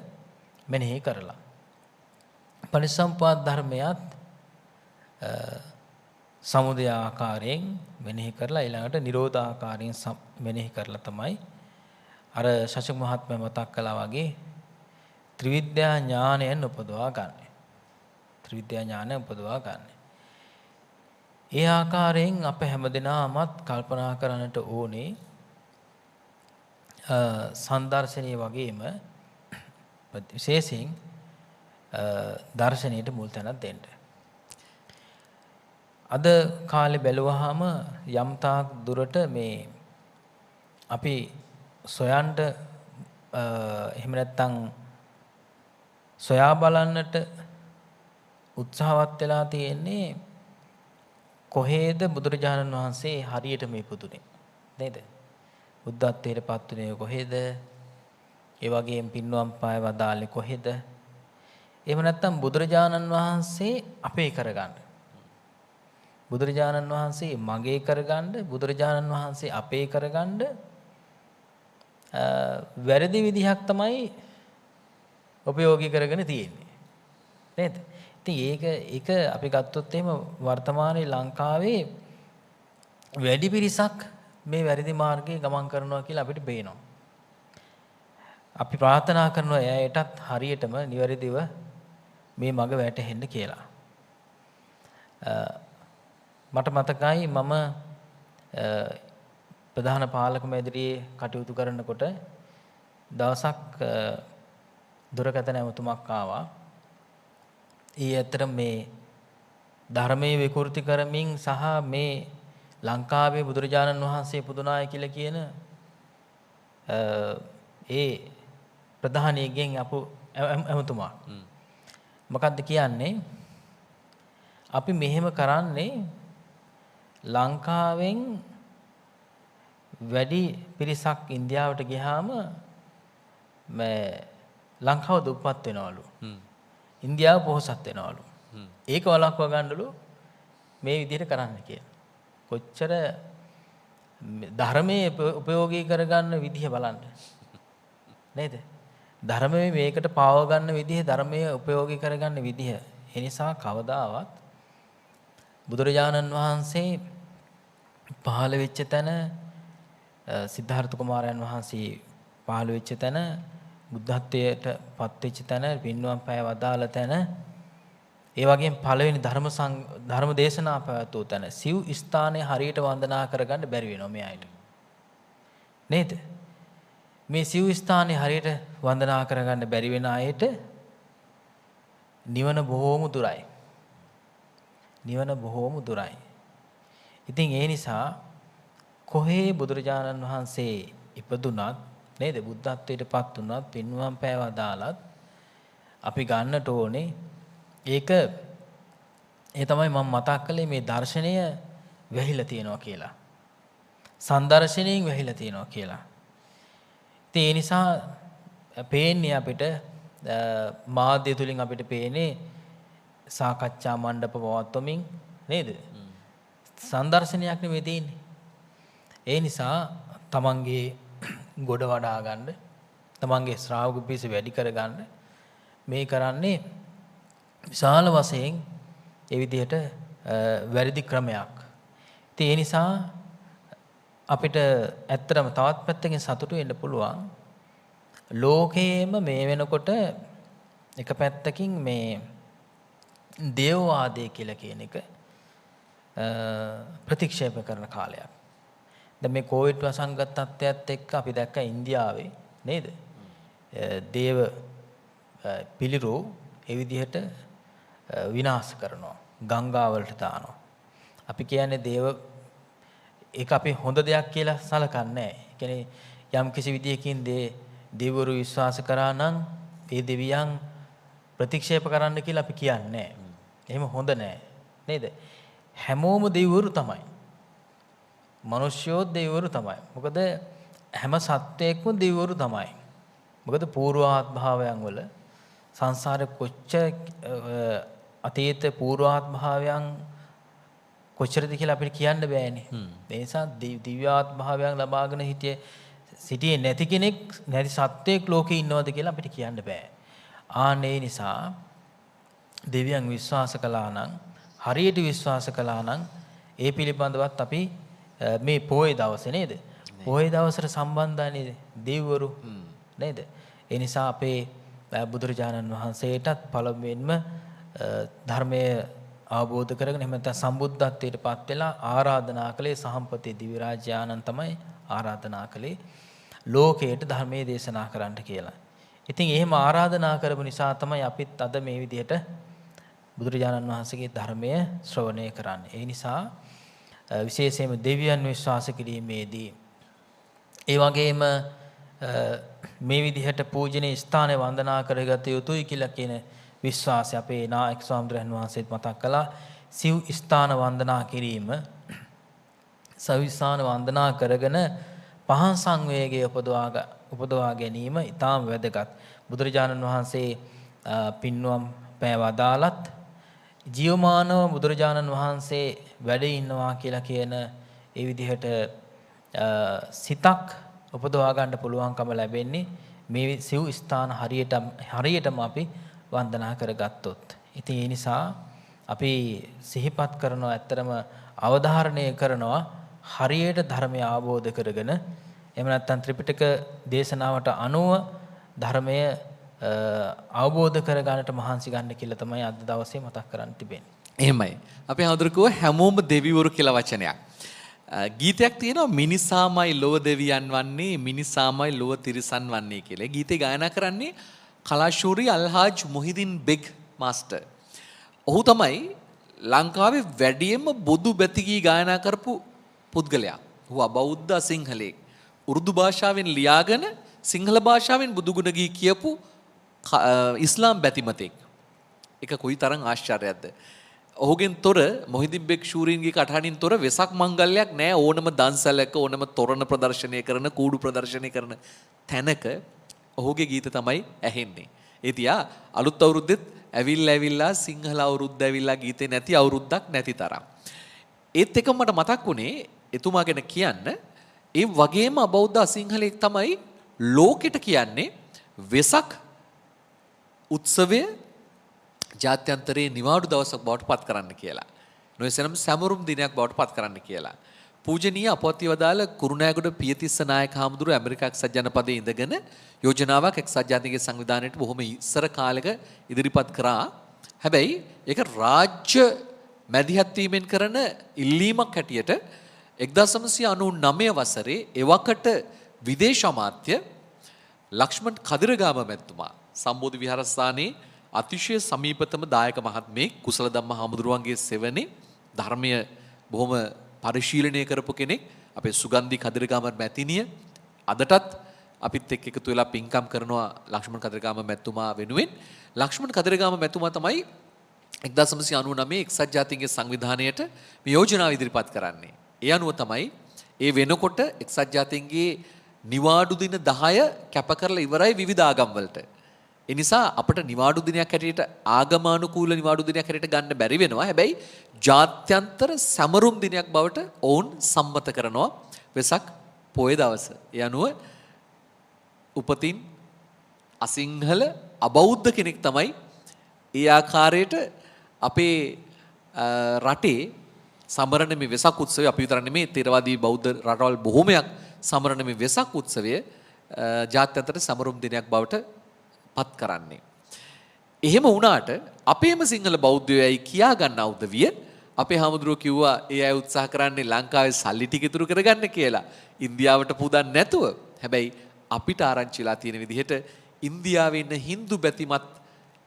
මෙනෙහි කරලා. පටිච්චසමුප්පාද ධර්මයක් සමුදය ආකාරයෙන් මෙනෙහි කරලා ඊළඟට නිරෝධ ආකාරයෙන් මෙනෙහි කරලා තමයි අර ශශක මහත්මයා මතක් කළා වගේ ත්‍රිවිද්‍යා ඥානයෙන් උපදවා ගන්න. ත්‍රිවිද්‍යා ඥානය උපදවා ගන්න. ඒ ආකාරයෙන් අප හැමදෙනාමත් කල්පනා කරන්නට ඕනේ සංදර්ශනීය වගේම විශේෂයෙන් දර්ශනීයට මුල් තැනක් දෙන්න. අද කාලේ බැලුවාම යම් තාක් දුරට මේ අපි සොයන්න එහෙම නැත්නම් සොයා බලන්නට උත්සාහවත් වෙලා තියෙන්නේ කොහේද බුදුරජාණන් වහන්සේ හරියට මේ පුදුනේ නේද? බුද්ධත්වයට පත් වුණේ කොහේද? ඒ වගේම පින්වම් පාය වදාළේ කොහෙද? එහෙම නැත්නම් බුදුරජාණන් වහන්සේ අපේ කරගන්න. බුදුරජාණන් වහන්සේ මගේ කරගන්න, බුදුරජාණන් වහන්සේ අපේ කරගන්න වැරදි විදිහක් තමයි උපයෝගී කරගෙන තියෙන්නේ. නේද? ඉතින් ඒක අපි ගත්තොත් එහෙම වර්තමානයේ ලංකාවේ වැඩි පිරිසක් මේ වැරදි මාර්ගයේ ගමන් කරනවා කියලා අපිට පේනවා. අපි ප්‍රාර්ථනා කරනවා එයාටත් හරියටම නිවැරදිව මේ මඟ වැටහෙන්න කියලා. මට මතකයි මම ප්‍රධාන පාලක මැදිරියේ කටයුතු කරනකොට දවසක් දුරකථන ඇමතුමක් ආවා. ඇත්තට මේ ධර්මයේ විකෘති කරමින් සහ මේ ලංකාවේ බුදුරජාණන් වහන්සේ පුදුනාය කියලා කියන ඒ ප්‍රධානියගෙන් අපු ඇමතුමා මොකද්ද කියන්නේ? අපි මෙහෙම කරන්නේ ලංකාවෙන් වැඩි පිරිසක් ඉන්දියාවට ගියාම මේ ලංකාව දුප්පත් වෙනවලු. ඉන්දියාව පොහොසත් වෙනවලු. ඒක වළක්වා ගන්නලු මේ විදිහට කරන්න කියලා. කොච්චර ධර්මයේ උපයෝගී කරගන්න විදිහ බලන්න. නේද? ධර්මයේ මේකට පාව ගන්න විදිහ, ධර්මයේ උපයෝගී කරගන්න විදිහ. ඒ නිසා කවදාවත් බුදුරජාණන් වහන්සේ පහළ වෙච්ච තැන, සිද්ධාර්ථ කුමාරයන් වහන්සේ පහළ වෙච්ච තැන, බුද්ධත්වයට පත් වෙච්ච තැන, පින්වම් පෑ වදාළ තැන, ඒ වගේම පළවෙනි ධර්ම දේශනා පැවැත්වූ තැන සිව් ස්ථානයේ හරියට වන්දනා කරගන්න බැරි වෙනවා මේ අයට. නේද? මේ සිව් ස්ථානයේ හරියට වන්දනා කරගන්න බැරි වෙන අයට නිවන බොහෝම දුරයි. නිවන බොහෝම දුරයි. ඉතින් ඒ නිසා කොහේ බුදුරජාණන් වහන්සේ ඉපදුනත් නේද? බුද්ධත්වයට පත් වුණත්, පින්වම් පෑවදාලත් අපි ගන්නට ඕනේ ඒක. ඒ තමයි මම මතක් කළේ මේ දර්ශනය වැහිලා තියෙනවා කියලා. සංදර්ශනයෙන් වැහිලා තියෙනවා කියලා. ඉතින් ඒ නිසා පේන්නේ අපිට මාධ්‍ය තුලින් අපිට පේන්නේ සාකච්ඡා මණ්ඩප පවත්වමින් නේද? සංදර්ශනයක් නෙවෙයි තියෙන්නේ. ඒ නිසා තමන්ගේ ගොඩ වඩා ගන්න, තමන්ගේ ශ්‍රාවක පිරිස වැඩි කර ගන්න මේ කරන්නේ විශාල වශයෙන් ඒ විදිහට වැරදි ක්‍රමයක්. ඉතින් ඒ නිසා අපිට ඇත්තටම තවත් පැත්තකින් සතුටු වෙන්න පුළුවන්. ලෝකයේම මේ වෙනකොට එක පැත්තකින් මේ දේවවාදය කියලා කියන එක ප්‍රතික්ෂේප කරන කාලයක්. දැන් මේ කොවිඩ් වසංගත තත්ත්වයත් එක්ක අපි දැක්ක ඉන්දියාවේ නේද? දේව පිළිරෝ ඒ විදිහට විනාශ කරනවා. ගංගා වලට දානවා. අපි කියන්නේ ඒක අපි හොඳ දෙයක් කියලා සලකන්නේ නැහැ. ඒ කියන්නේ යම් කිසි විදියකින් දෙවිවරු විශ්වාස කරා නම් ඒ දෙවියන් ප්‍රතික්ෂේප කරන්න කියලා අපි කියන්නේ නැහැ. එහෙම හොඳ නැහැ. නේද? හැමෝම දෙවිවරු තමයි. මිනිස්යෝ දෙවිවරු තමයි. මොකද හැම සත්වයක්ම දෙවිවරු තමයි. මොකද පූර්වාත්භාවයන් වල සංසාරේ කොච්චර අතීත පූර්වාත්භාවයන් කොච්චරද කියලා අපිට කියන්න බෑනේ. ඒ නිසා දිව්‍යාත්භාවයන් ලබාගෙන සිටියේ නැති කෙනෙක් නැති සත්වයක් ලෝකේ ඉන්නවද කියලා අපිට කියන්න බෑ. ආන්නේ නිසා දෙවියන් විශ්වාස කළා නම් හරියට විශ්වාස කළා නම් ඒ පිළිබඳවත් අපි මේ පොයේ දවසේ නේද? පොයේ දවසට සම්බන්ධයි දෙවිවරු නේද? ඒ නිසා අපේ බුදුරජාණන් වහන්සේටත් පළමුවෙන්ම ධර්මයේ අවබෝධ කරගෙන එහෙම නැත්නම් සම්බුද්ධත්වයට පත් වෙලා ආරාධනා කළේ සහම්පති දිව්‍ය රාජ්‍යානන් තමයි ආරාධනා කළේ ලෝකයට ධර්මයේ දේශනා කරන්න කියලා. ඉතින් එහෙම ආරාධනා කරපු නිසා තමයි අපිත් අද මේ විදිහට බුදුරජාණන් වහන්සේගේ ධර්මය ශ්‍රවණය කරන්නේ. ඒ නිසා විශේෂයෙන්ම දෙවියන් විශ්වාස කිරීමේදී ඒ වගේම මේ විදිහට පූජනීය ස්ථානයේ වන්දනා කරගත යුතුයි කියලා කියන විශ්වාසය අපේ නායක ස්වාමීන් වහන්සේත් මතක් කළා. සිව් ස්ථාන වන්දනා කිරීම සවිස්ථාන වන්දනා කරගෙන පහන් සංවේගය උපදවා ගැනීම ඉතාම වැදගත්. බුදුරජාණන් වහන්සේ පින්වම් පෑවදාලත් ජීවමානව බුදුරජාණන් වහන්සේ වැඩ ඉන්නවා කියලා කියන ඒ විදිහට සිතක් උපදවා ගන්න පුළුවන්කම ලැබෙන්නේ මේ සිව් ස්ථාන හරියටම අපි වන්දනා කරගත්තොත්. ඉතින් ඒ නිසා අපි සිහිපත් කරනවා ඇත්තරම අවධාරණය කරනවා හරියට ධර්මය අවබෝධ කරගෙන එහෙම නැත්නම් ත්‍රිපිටක දේශනාවට අනුව ධර්මය අවබෝධ කර ගන්නට මහන්සි ගන්න කියලා තමයි අද දවසේ මතක් කරන්න තිබෙන්නේ. එහෙමයි. අපි හඳුරකුව හැමෝම දෙවිවරු කියලා වචනයක්. ගීතයක් තියෙනවා මිනිසාමයි ලොව දෙවියන් වන්නේ මිනිසාමයි ලොව තිරිසන් වන්නේ කියලා. ගීතේ ගායනා කරන්නේ කලාශූරි අල්හාජ් මොහිදින් බෙග් මාස්ටර්. ඔහු තමයි ලංකාවේ වැඩියෙන්ම බොදු බැතිගී ගායනා කරපු පුද්ගලයා. ඔහු අබෞද්ධ සිංහලෙක්. උර්දු භාෂාවෙන් ලියාගෙන සිංහල භාෂාවෙන් බුදුගුණ ගී කියපු ඉස්ලාම් බැතිමතෙක්. ඒක කොයි තරම් ආශ්චර්යයක්ද. ඔහුගෙන් තොර මොහිදින් බෙග් ශූරීන්ගේ කටහඬින් තොර වෙසක් මංගල්‍යයක් නෑ. ඕනම දන්සැලක ඕනම තොරණ ප්‍රදර්ශනය කරන කූඩු ප්‍රදර්ශනය කරන තැනක ඔහුගේ ගීත තමයි ඇහෙන්නේ. ඒ තියා අලුත් අවුරුද්දෙත් ඇවිල්ලා සිංහල අවුරුද්ද ඇවිල්ලා ගීතේ නැති අවුරුද්දක් නැති තරම්. ඒත් එක මට මතක් වුණේ එතුමා ගැන කියන්න ඒ වගේම අබෞද්ධ අසිංහලෙක් තමයි ලෝකෙට කියන්නේ වෙසක් උත්සවය ජාත්‍යන්තරයේ නිවාඩු දවසක් බවට පත් කරන්න කියලා. නොයසනම් සැමරුම් දිනයක් බවට පත් කරන්න කියලා. පූජනීය අපවත්ව දාල කුරුණෑගොඩ පියතිස්ස නායක හාමුදුරුවෝ ඇමරිකා එක්සත් ජනපදයේ ඉඳගෙන යෝජනාවක් එක්සත් ජාතික සංවිධානයට බොහොම ඉස්සර කාලෙක ඉදිරිපත් කරා. හැබැයි ඒක රාජ්‍ය මැදිහත් වීමෙන් කරන ඉල්ලීමක් හැටියට 1999 වසරේ එවකට විදේශ අමාත්‍ය ලක්ෂ්මන් කදිරගාම මැතිතුමා සම්බෝධි විහාරස්ථානයේ අතිශය සමීපතම දායක මහත්මයෙක් කුසල ධම්ම හාමුදුරුවන්ගේ සෙවණේ ධර්මය බොහොම පරිශීලනය කරපු කෙනෙක් අපේ සුගන්ධි කදිරගාම මැතිණිය අදටත් අපිත් එක්ක එකතු වෙලා පින්කම් කරනවා ලක්ෂ්මන් කදිරගාම මැතිතුමා වෙනුවෙන්. ලක්ෂ්මන් කදිරගාම මැතිතුමා තමයි 1999 එක්සත් ජාතීන්ගේ සංවිධානයට මේ යෝජනාව ඉදිරිපත් කරන්නේ. ඒ අනුව තමයි ඒ වෙනකොට එක්සත් ජාතීන්ගේ නිවාඩු දින 10 කැප කරලා ඉවරයි විවිධ ආගම් වලට. ඒ නිසා අපිට නිවාඩු දිනයක් හැටියට ආගමානුකූල නිවාඩු දිනයක් හැටියට ගන්න බැරි වෙනවා. හැබැයි ජාත්‍යන්තර සැමරුම් දිනයක් බවට ඔවුන් සම්මත කරනවා වෙසක් පොය දවස. ඒ අනුව උපතින් අසිංහල අබෞද්ධ කෙනෙක් තමයි ඒ ආකාරයට අපේ රටේ සමරන මේ වෙසක් උත්සවය අපි විතර නෙමෙයි ථේරවාදී බෞද්ධ රටවල් බොහොමයක් සමරන මේ වෙසක් උත්සවය ජාත්‍යන්තර සමරුම් දිනයක් බවට පත් කරන්නේ. එහෙම වුණාට අපේම සිංහල බෞද්ධයෝයි කියා ගන්න උදවිය අපේ හාමුදුරුවෝ කිව්වා ඒ අය උත්සාහ කරන්නේ ලංකාවේ සල්ලි ටික ඉතුරු කරගන්න කියලා. ඉන්දියාවට පුදන්න නැතුව. හැබැයි අපිට ආරංචිලා තියෙන විදිහට ඉන්දියාවේ ඉන්න Hindu බැතිමත්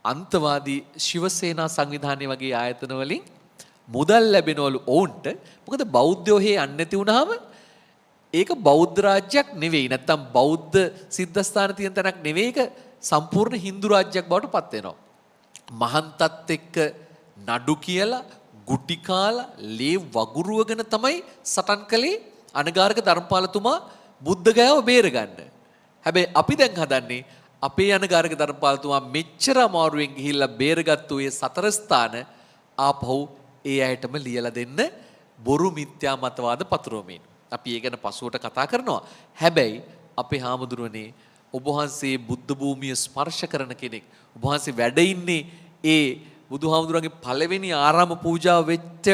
අන්තවාදී ශිවසේනා සංවිධානය වගේ ආයතන වලින් මුදල් ලැබෙනවලු ඔවුන්ට. මොකද බෞද්ධයෝ හේ යන්නේ නැති වුණාම ඒක බෞද්ධ රාජ්‍යයක් නෙවෙයි. නැත්තම් බෞද්ධ සිද්ධාස්ථාන තියෙන තැනක් නෙවෙයි. ඒක සම්පූර්ණ Hindu රාජ්‍යයක් බවට පත් වෙනවා. මහන්තත් එක්ක නඩු කියලා ගුටි කාලා ලේ වගුරුවගෙන තමයි සටන් කළේ අනගාരിക ධර්මපාලතුමා බුද්ධ ගයාව බේරගන්න. හැබැයි අපි දැන් හදන්නේ අපේ අනගාരിക ධර්මපාලතුමා මෙච්චර අමාරුවෙන් ගිහිල්ලා බේරගත්තු ඒ සතර ස්ථාන ආපහු ඒ අයටම ලියලා දෙන්න බොරු මිත්‍යා මතවාද පතුරවමින්. අපි ඒ ගැන පසුවට කතා කරනවා. හැබැයි අපේ හාමුදුරනේ ඔබ වහන්සේ බුද්ධ භූමිය ස්පර්ශ කරන කෙනෙක්. ඔබ වහන්සේ වැඩ ඉන්නේ ඒ බුදුහාමුදුරන්ගේ පළවෙනි ආරාම පූජාව වෙච්ච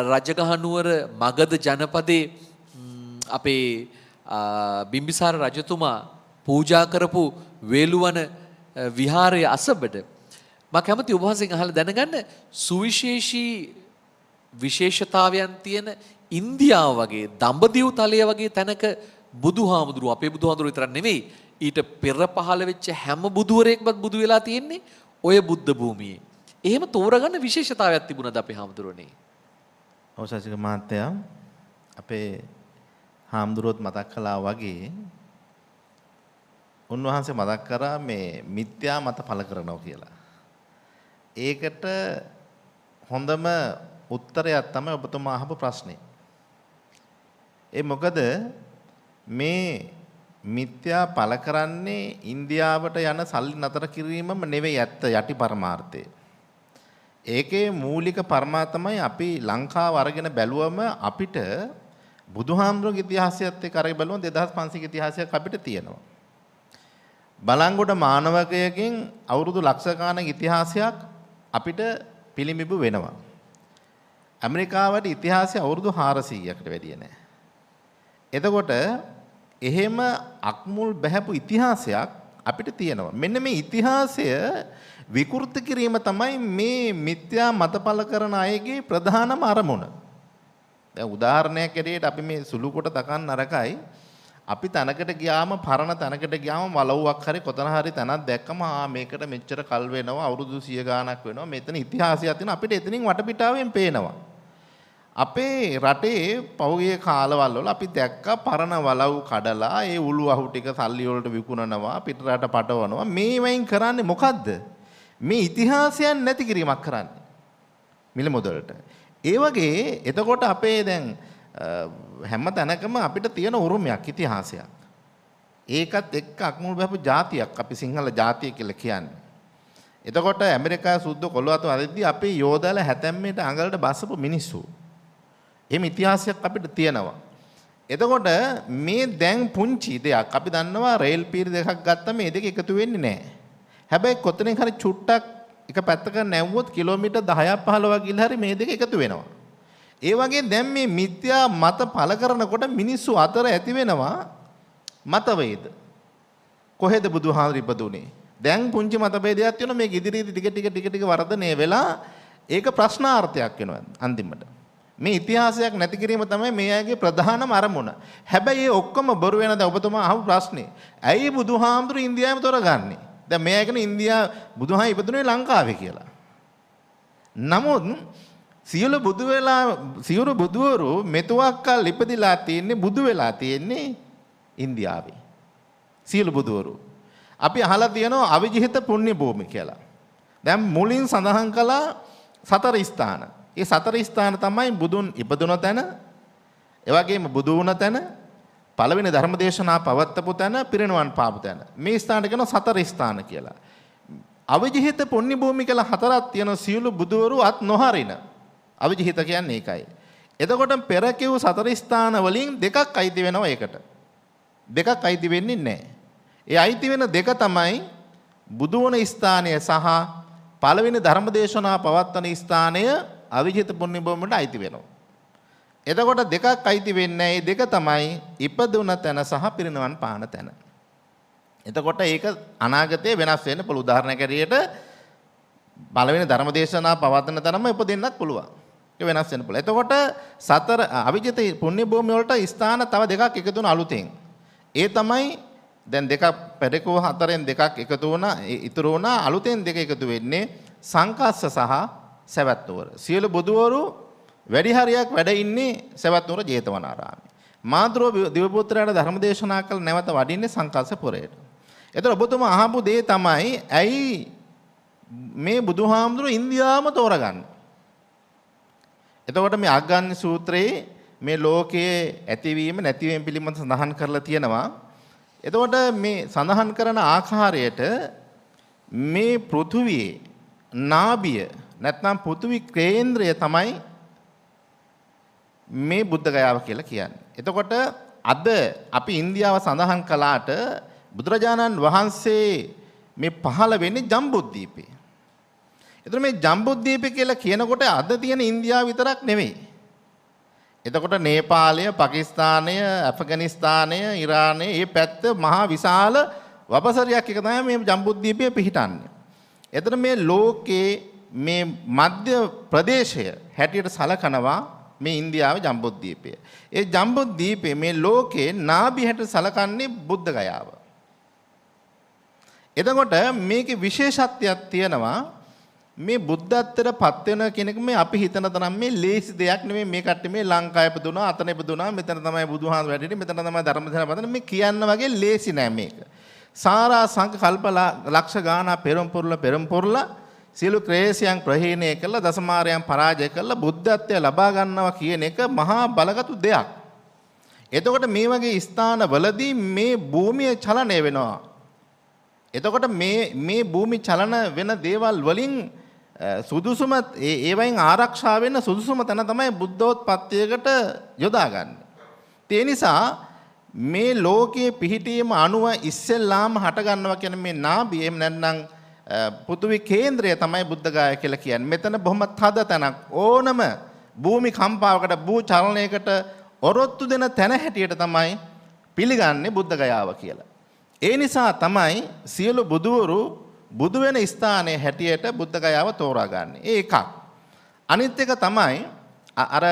රජගහනුවර මගධ ජනපදයේ අපේ බිම්බිසාර රජතුමා පූජා කරපු වේලුවන විහාරයේ අසබඩ. මම කැමති ඔබ වහන්සේගෙන් අහලා දැනගන්න සුවිශේෂී විශේෂතාවයන් තියෙන ඉන්දියාව වගේ දඹදිව් තලය වගේ තැනක බුදුහාමුදුරුවෝ අපේ බුදුහාමුදුරුවෝ විතරක් නෙවෙයි ඊට පෙර පහළ වෙච්ච හැම බුදුවරයෙක්වත් බුදු වෙලා තියෙන්නේ ඔය බුද්ධ භූමියේ. එහෙම තෝරගන්න විශේෂතාවයක් තිබුණාද අපේ හාමුදුරනේ? අවසාසික මහත්තයා අපේ හාමුදුරුවොත් මතක් කළා වගේ උන්වහන්සේ මතක් කරා මේ මිත්‍යා මත පළ කරනවා කියලා. ඒකට හොඳම උත්තරයක් තමයි ඔබතුමා අහපු ප්‍රශ්නේ. ඒ මොකද මේ මිත්‍යා පළ කරන්නේ ඉන්දියාවට යන සල්ලි නතර කිරීමම නෙවෙයි ඇත්ත යටි පරමාර්ථය. ඒකේ මූලික පරමාර්ථමයි අපි ලංකාව අරගෙන බැලුවම අපිට බුදුහාමුදුරුවෝගේ ඉතිහාසයත් එක්ක අරගෙන බැලුවම 2500 ඉතිහාසයක් අපිට තියෙනවා. බලංගොඩ මානවකයකින් අවුරුදු ලක්ෂ ගානක ඉතිහාසයක් අපිට පිළිඹු වෙනවා. ඇමරිකාවට ඉතිහාසය අවුරුදු 400කට වැඩිය නෑ. එතකොට එහෙම අක්මුල් බැහැපු ඉතිහාසයක් අපිට තියෙනවා. මෙන්න මේ ඉතිහාසය විකෘති කිරීම තමයි මේ මිත්‍යා මතපල කරන අයගේ ප්‍රධානම අරමුණ. දැන් උදාහරණයක් ඇරෙන්න අපි මේ සුළු කොට දකන්න නරකයි. අපි තැනකට ගියාම පරණ තැනකට ගියාම වලව්වක් හරි කොතන හරි තැනක් දැක්කම මේකට මෙච්චර කල් වෙනවා අවුරුදු 100 ගාණක් වෙනවා මෙතන ඉතිහාසයක් තියෙනවා අපිට එතනින් වටපිටාවෙන් පේනවා. අපේ රටේ පෞගේ කාලවල වල අපි දැක්ක පරණ වලව් කඩලා ඒ උළු අහු ටික සල්ලි වලට විකුණනවා පිටරට පටවනවා මේ වයින් කරන්නේ මොකද්ද? මේ ඉතිහාසයන් නැති කිරීමක් කරන්නේ මිල මුදලට. ඒ වගේ එතකොට අපේ දැන් හැම තැනකම අපිට තියෙන උරුමයක් ඉතිහාසයක්. ඒකත් එක්ක අක්මුල් බහපු ජාතියක් අපි සිංහල ජාතිය කියලා කියන්නේ. එතකොට ඇමරිකාවේ සුද්ධ කොළවතු අරද්දී අපේ යෝධාල හැතැම්මේට අඟලට බස්සපු මිනිස්සු. එහෙම ඉතිහාසයක් අපිට තියෙනවා. එතකොට මේ දැන් පුංචි දෙයක් අපි දන්නවා රේල් පීරි දෙකක් ගත්තම මේ දෙක එකතු වෙන්නේ නැහැ. හැබැයි කොතනින් හරි චුට්ටක් එක පැත්තක නැවුවොත් කිලෝමීටර් 10ක් 15ක් ගිහලා හරි මේ දෙක එකතු වෙනවා. ඒ වගේ දැන් මේ මිත්‍යා මත පළ කරනකොට මිනිස්සු අතර ඇති වෙනවා මතවේද. කොහෙද බුදුහාමුදුරු ඉපදුනේ? දැන් පුංචි මතභේදයක් තියෙනවා මේක ඉදිරියේදී ටික ටික වර්ධනය වෙලා ඒක ප්‍රශ්නාර්ථයක් වෙනවා අන්තිමට. මේ ඉතිහාසයක් නැති කිරීම තමයි මේ අයගේ ප්‍රධානම අරමුණ. හැබැයි ඒ ඔක්කොම බොරු වෙනද ඔබතුමා අහපු ප්‍රශ්නේ. ඇයි බුදුහාමුදුරු ඉන්දියාවෙම තොරගන්නේ? දැන් මේ අයගෙන ඉන්දියා බුදුහාම ඉපදුනේ ලංකාවේ කියලා. නමුත් සියලු බුදුවරු මෙතුවක් කල් ඉපදිලා තියෙන්නේ බුදු වෙලා තියෙන්නේ ඉන්දියාවේ. සියලු බුදුවරු. අපි අහලා තියෙනවා අවිජිත පුණ්‍ය භූමි කියලා. දැන් මුලින් සඳහන් කළා සතර ස්ථාන. ඒ සතර ස්ථාන තමයි බුදුන් ඉපදුන තැන, ඒ වගේම බුදු වුණ තැන, පළවෙනි ධර්මදේශනා පවත්වපු තැන, පිරිනවන් පාපු තැන. මේ ස්ථානට කියනවා සතර ස්ථාන කියලා. අවිජිත පුණ්‍ය භූමි කියලා හතරක් තියෙන සියලු බුදුවරු අත් නොහරින. අවිජිත කියන්නේ ඒකයි. එතකොට පෙර කිව් සතර ස්ථාන වලින් දෙකක් අයිති වෙනවා ඒකට. දෙකක් අයිති වෙන්නේ නැහැ. ඒ අයිති වෙන දෙක තමයි බුදු වුණ ස්ථානය සහ පළවෙනි ධර්මදේශනා පවත්වන ස්ථානය අවිජිත පුණ්‍ය භූමියට අයිති වෙනවා. එතකොට දෙකක් අයිති වෙන්නේ ඒ දෙක තමයි ඉපදුන තැන සහ පිරිනවන් පාන තැන. එතකොට ඒක අනාගතයේ වෙනස් වෙන්න පුළුවන්. උදාහරණයක් ඇරෙයට පළවෙනි ධර්මදේශනා පවත්වන තරම උපදින්නත් පුළුවන්. ඒක වෙනස් වෙන්න පුළුවන්. එතකොට සතර අවිජිත පුණ්‍ය භූමිය වලට ස්ථාන තව දෙකක් එකතු වුණ අලුතෙන්. ඒ තමයි දැන් දෙකක් පෙරකෝ හතරෙන් දෙකක් එකතු වුණා. ඉතුරු වුණා අලුතෙන් දෙක එකතු වෙන්නේ සංකස්ස සහ සවැත් නුවර. සියලු බුදුවරු වැඩි හරියක් වැඩ ඉන්නේ සවැත් නුවර ජේතවනාරාමයේ. මාතෘ දිවපුත්‍රයාට ධර්මදේශනා කළ නැවත වඩින්නේ සංකස්ස පුරයට. එතකොට ඔබතුමා අහපු දේ තමයි ඇයි මේ බුදුහාමුදුරුවෝ ඉන්දියාවම තෝරගන්නේ. එතකොට මේ අග්ගඤ්ඤ සූත්‍රයේ මේ ලෝකයේ ඇතිවීම නැතිවීම පිළිබඳව සඳහන් කරලා තියෙනවා. එතකොට මේ සඳහන් කරන ආකාරයට මේ පෘථුවියේ නාභිය නැත්නම් පෘථුවි කේන්ද්‍රය තමයි මේ බුද්ධ ගයාව කියලා කියන්නේ. එතකොට අද අපි ඉන්දියාව සඳහන් කළාට බුදුරජාණන් වහන්සේ මේ පහළ වෙන්නේ ජම්බුද්දීපේ. එතකොට මේ ජම්බුද්දීපේ කියලා කියනකොට අද තියෙන ඉන්දියාව විතරක් නෙවෙයි. එතකොට නේපාලය, පාකිස්තානය, ඇෆ්ගනිස්තානය, ඉරානය මේ පැත්ත මහා විශාල වපසරියක් එක තමයි මේ ජම්බුද්දීපය පිහිටන්නේ. එතන මේ ලෝකේ මේ මධ්‍ය ප්‍රදේශය හැටියට සලකනවා මේ ඉන්දියාවේ ජම්බුද්දීපය. ඒ ජම්බුද්දීපේ මේ ලෝකේ නාභි හැටියට සලකන්නේ බුද්ධ ගයාව. එතකොට මේකේ විශේෂත්වයක් තියෙනවා. මේ බුද්ධත්වයට පත් වෙන කෙනෙක් මේ අපි හිතන තරම් මේ ලේසි දෙයක් නෙමෙයි. මේ කට්ටිය මේ ලංකාවේ ඉපදුනා, අතන ඉපදුනා, මෙතන තමයි බුදුහාමුදුරුවෝ වැඩිනේ, මෙතන තමයි ධර්මදේශනා පදන මේ කියන්න වගේ ලේසි නෑ මේක. සාරා සංඝ කල්ප ලක්ෂ ගානා පෙරම්පුරලා සියලු ක්ලේශයන් ප්‍රහීණය කළා, දසමාරයන් පරාජය කළා, බුද්ධත්වය ලබා ගන්නවා කියන එක මහා බලගතු දෙයක්. එතකොට මේ වගේ ස්ථානවලදී මේ භූමිය චලනය වෙනවා. එතකොට මේ භූමි චලන වෙන දේවල් වලින් සුදුසුම ඒවයින් ආරක්ෂා වෙන්න සුදුසුම තැන තමයි බුද්ධෝත්පත්තියකට යොදාගන්නේ. ඒ නිසා මේ ලෝකයේ පිහිටීම අනුව ඉස්සෙල්ලාම හට ගන්නවා කියන මේ නාභිය එහෙම නැත්නම් පෘථුවි කේන්ද්‍රය තමයි බුද්ධගය කියලා කියන්නේ. මෙතන බොහොම තද තැනක් ඕනම භූමි කම්පාවකට භූ චලනයකට ඔරොත්තු දෙන තැන හැටියට තමයි පිළිගන්නේ බුද්ධගයාව කියලා. ඒ නිසා තමයි සියලු බුදුවරු බුදු වෙන ස්ථානයේ හැටියට බුද්ධගයාව තෝරාගන්නේ. ඒ එකක්. අනිත් එක තමයි අර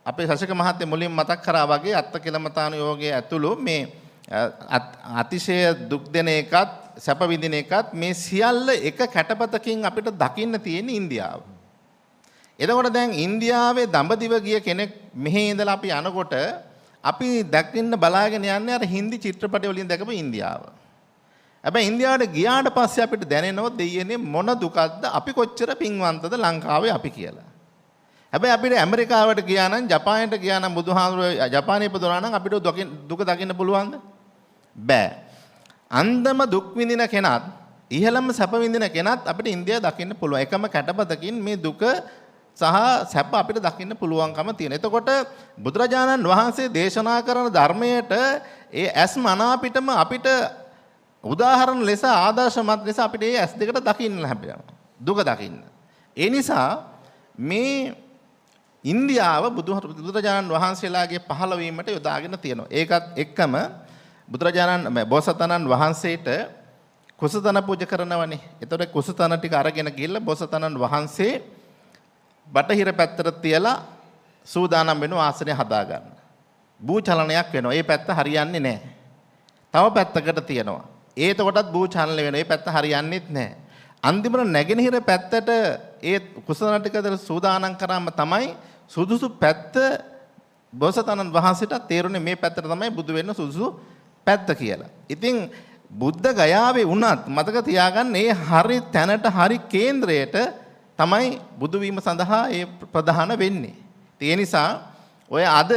අපේ ශාසක මහත්තයා මුලින් මතක් කරා වගේ අත්තකිලමතානුയോഗයේ ඇතුළු මේ අතිශය දුක් දෙන එකත් සැප විඳින එකත් මේ සියල්ල එක කැටපතකින් අපිට දකින්න තියෙන ඉන්දියාව. එතකොට දැන් ඉන්දියාවේ දඹදිව ගිය කෙනෙක් මෙහි ඉඳලා අපි යනකොට අපි දකින්න බලාගෙන යන්නේ අර හින්දි චිත්‍රපට වලින් දැකපු ඉන්දියාව. හැබැයි ඉන්දියාවට ගියාට පස්සේ අපිට දැනෙනවා දෙයියනේ මොන දුකක්ද අපි කොච්චර පින්වන්තද ලංකාවේ අපි කියලා. හැබැයි අපිට ඇමරිකාවට ගියා නම් ජපානයට ගියා නම් බුදුහාමුදුරුවෝ ජපානයේ ඉපදුනා නම් අපිට දුක දකින්න පුළුවන්ද? බෑ. අන්දම දුක් විඳින කෙනත් ඉහළම සැප විඳින කෙනත් අපිට ඉන්දියාව දකින්න පුළුවන්. එකම කැටපතකින් මේ දුක සහ සැප අපිට දකින්න පුළුවන්කම තියෙන. එතකොට බුදුරජාණන් වහන්සේ දේශනා කරන ධර්මයට ඒ ඇස් මනාපිටම අපිට උදාහරණ ලෙස ආදර්ශමත් ලෙස අපිට ඒ ඇස් දෙකට දකින්න ලැබෙනවා. දුක දකින්න. ඒ නිසා මේ ඉන්දියාව බුදුරජාණන් වහන්සේලාගේ පහළවීමට යොදාගෙන තියෙනවා. ඒකත් එක්කම බෝසතාණන් වහන්සේට කුසතන පූජා කරනවනේ. එතකොට කුසතන ටික අරගෙන ගිහිල්ලා බෝසතාණන් වහන්සේ බටහිර පැත්තට තියලා සූදානම් වෙන ආසනය හදාගන්න. භූ චලනයක් වෙනවා. ඒ පැත්ත හරියන්නේ නැහැ. තව පැත්තකට තියනවා. ඒතකොටත් භූ චලන වෙනවා. ඒ පැත්ත හරියන්නේත් නැහැ. අන්තිමට නැගෙනහිර පැත්තට ඒ කුසතන ටික සූදානම් කරාම තමයි සුදුසු පැත්ත බෝසතාණන් වහන්සේට තේරුනේ මේ පැත්තට තමයි බුදු වෙන්න සුදුසු පැත්ත කියලා. ඉතින් බුද්ධ ගයාවේ වුණත් මතක තියාගන්න මේ හරි තැනට හරි කේන්ද්‍රයට තමයි බුදු වීම සඳහා ඒ ප්‍රධාන වෙන්නේ. ඒ නිසා ඔය අද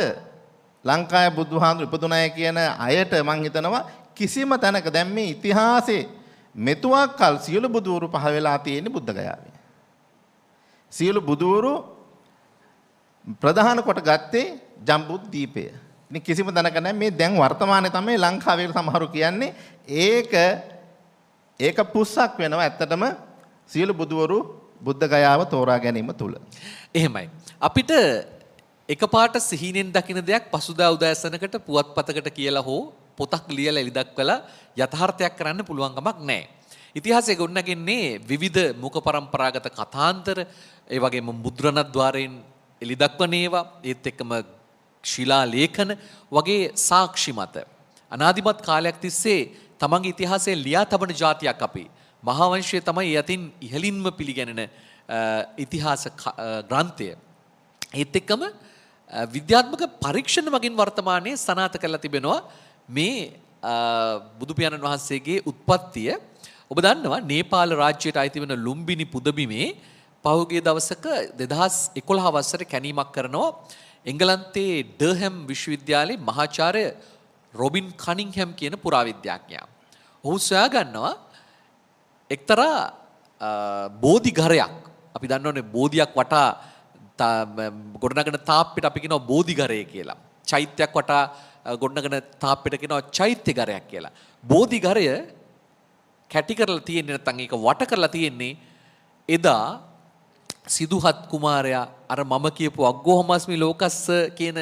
ලංකාවේ බුදුහාමුදුරු ඉපදුනාය කියන අයට මම හිතනවා කිසිම තැනක දැන් මේ ඉතිහාසයේ මෙතුවක් කල් සියලු බුදුවරු පහළ වෙලා තියෙන්නේ බුද්ධ ගයාවේ. සියලු බුදුවරු ප්‍රධාන කොට ගත්තේ ජම්බුද්දීපය. ඉතින් කිසිම තැනක නැහැ මේ දැන් වර්තමානයේ තමයි ලංකාවේ සමහරු කියන්නේ ඒක පුස්සක් වෙනවා ඇත්තටම සියලු බුදුවරු බුද්ධ ගයාව තෝරා ගැනීම තුල. එහෙමයි. අපිට එකපාරට සිහිනෙන් දකින දෙයක් පසුදා උදෑසනකට පුවත්පතකට කියලා හෝ පොතක් ලියලා එළිදක්වලා යථාර්ථයක් කරන්න පුළුවන් කමක් නැහැ. ඉතිහාසයේ ගොඩනගන්නේ විවිධ මුඛ පරම්පරාගත කතාන්තර, ඒ වගේම මුද්‍රණද්වාරයෙන් එළිදක්වන ඒවා, ඒත් එක්කම ශිලා ලේඛන වගේ සාක්ෂි මත අනාදිමත් කාලයක් තිස්සේ තමන්ගේ ඉතිහාසය ලියා තබන ජාතියක් අපි. මහා වංශය තමයි යතින් ඉහළින්ම පිළිගැනෙන ඉතිහාස ග්‍රන්ථය. ඒත් එක්කම විද්‍යාත්මක පරීක්ෂණ මගින් වර්තමානයේ සනාථ කරලා තිබෙනවා මේ බුදු පියාණන් වහන්සේගේ උත්පත්තිය. ඔබ දන්නවා නේපාල රාජ්‍යයට අයිති වෙන ලුම්බිනි පුදබිමේ පහුගිය දවසක 2011 වසරේ කැණීමක් කරනවා එංගලන්තයේ ඩර්හැම් විශ්වවිද්‍යාලයේ මහාචාර්ය රොබින් කනින්ග්හැම් කියන පුරාවිද්‍යාඥයා. ඔහු සොයා ගන්නවා එක්තරා බෝධිඝරයක්. අපි දන්නවනේ බෝධියක් වටා ගොඩනගන තාප්පෙට අපි කියනවා බෝධිඝරය කියලා. චෛත්‍යයක් වටා ගොඩනගන තාප්පෙට කියනවා චෛත්‍යඝරයක් කියලා. බෝධිඝරය කැටි කරලා තියෙන්නේ නැත්නම් ඒක වට කරලා තියෙන්නේ එදා සිදුහත් කුමාරයා අර මම කියපු අග්ගෝහමස්මි ලෝකස්ස කියන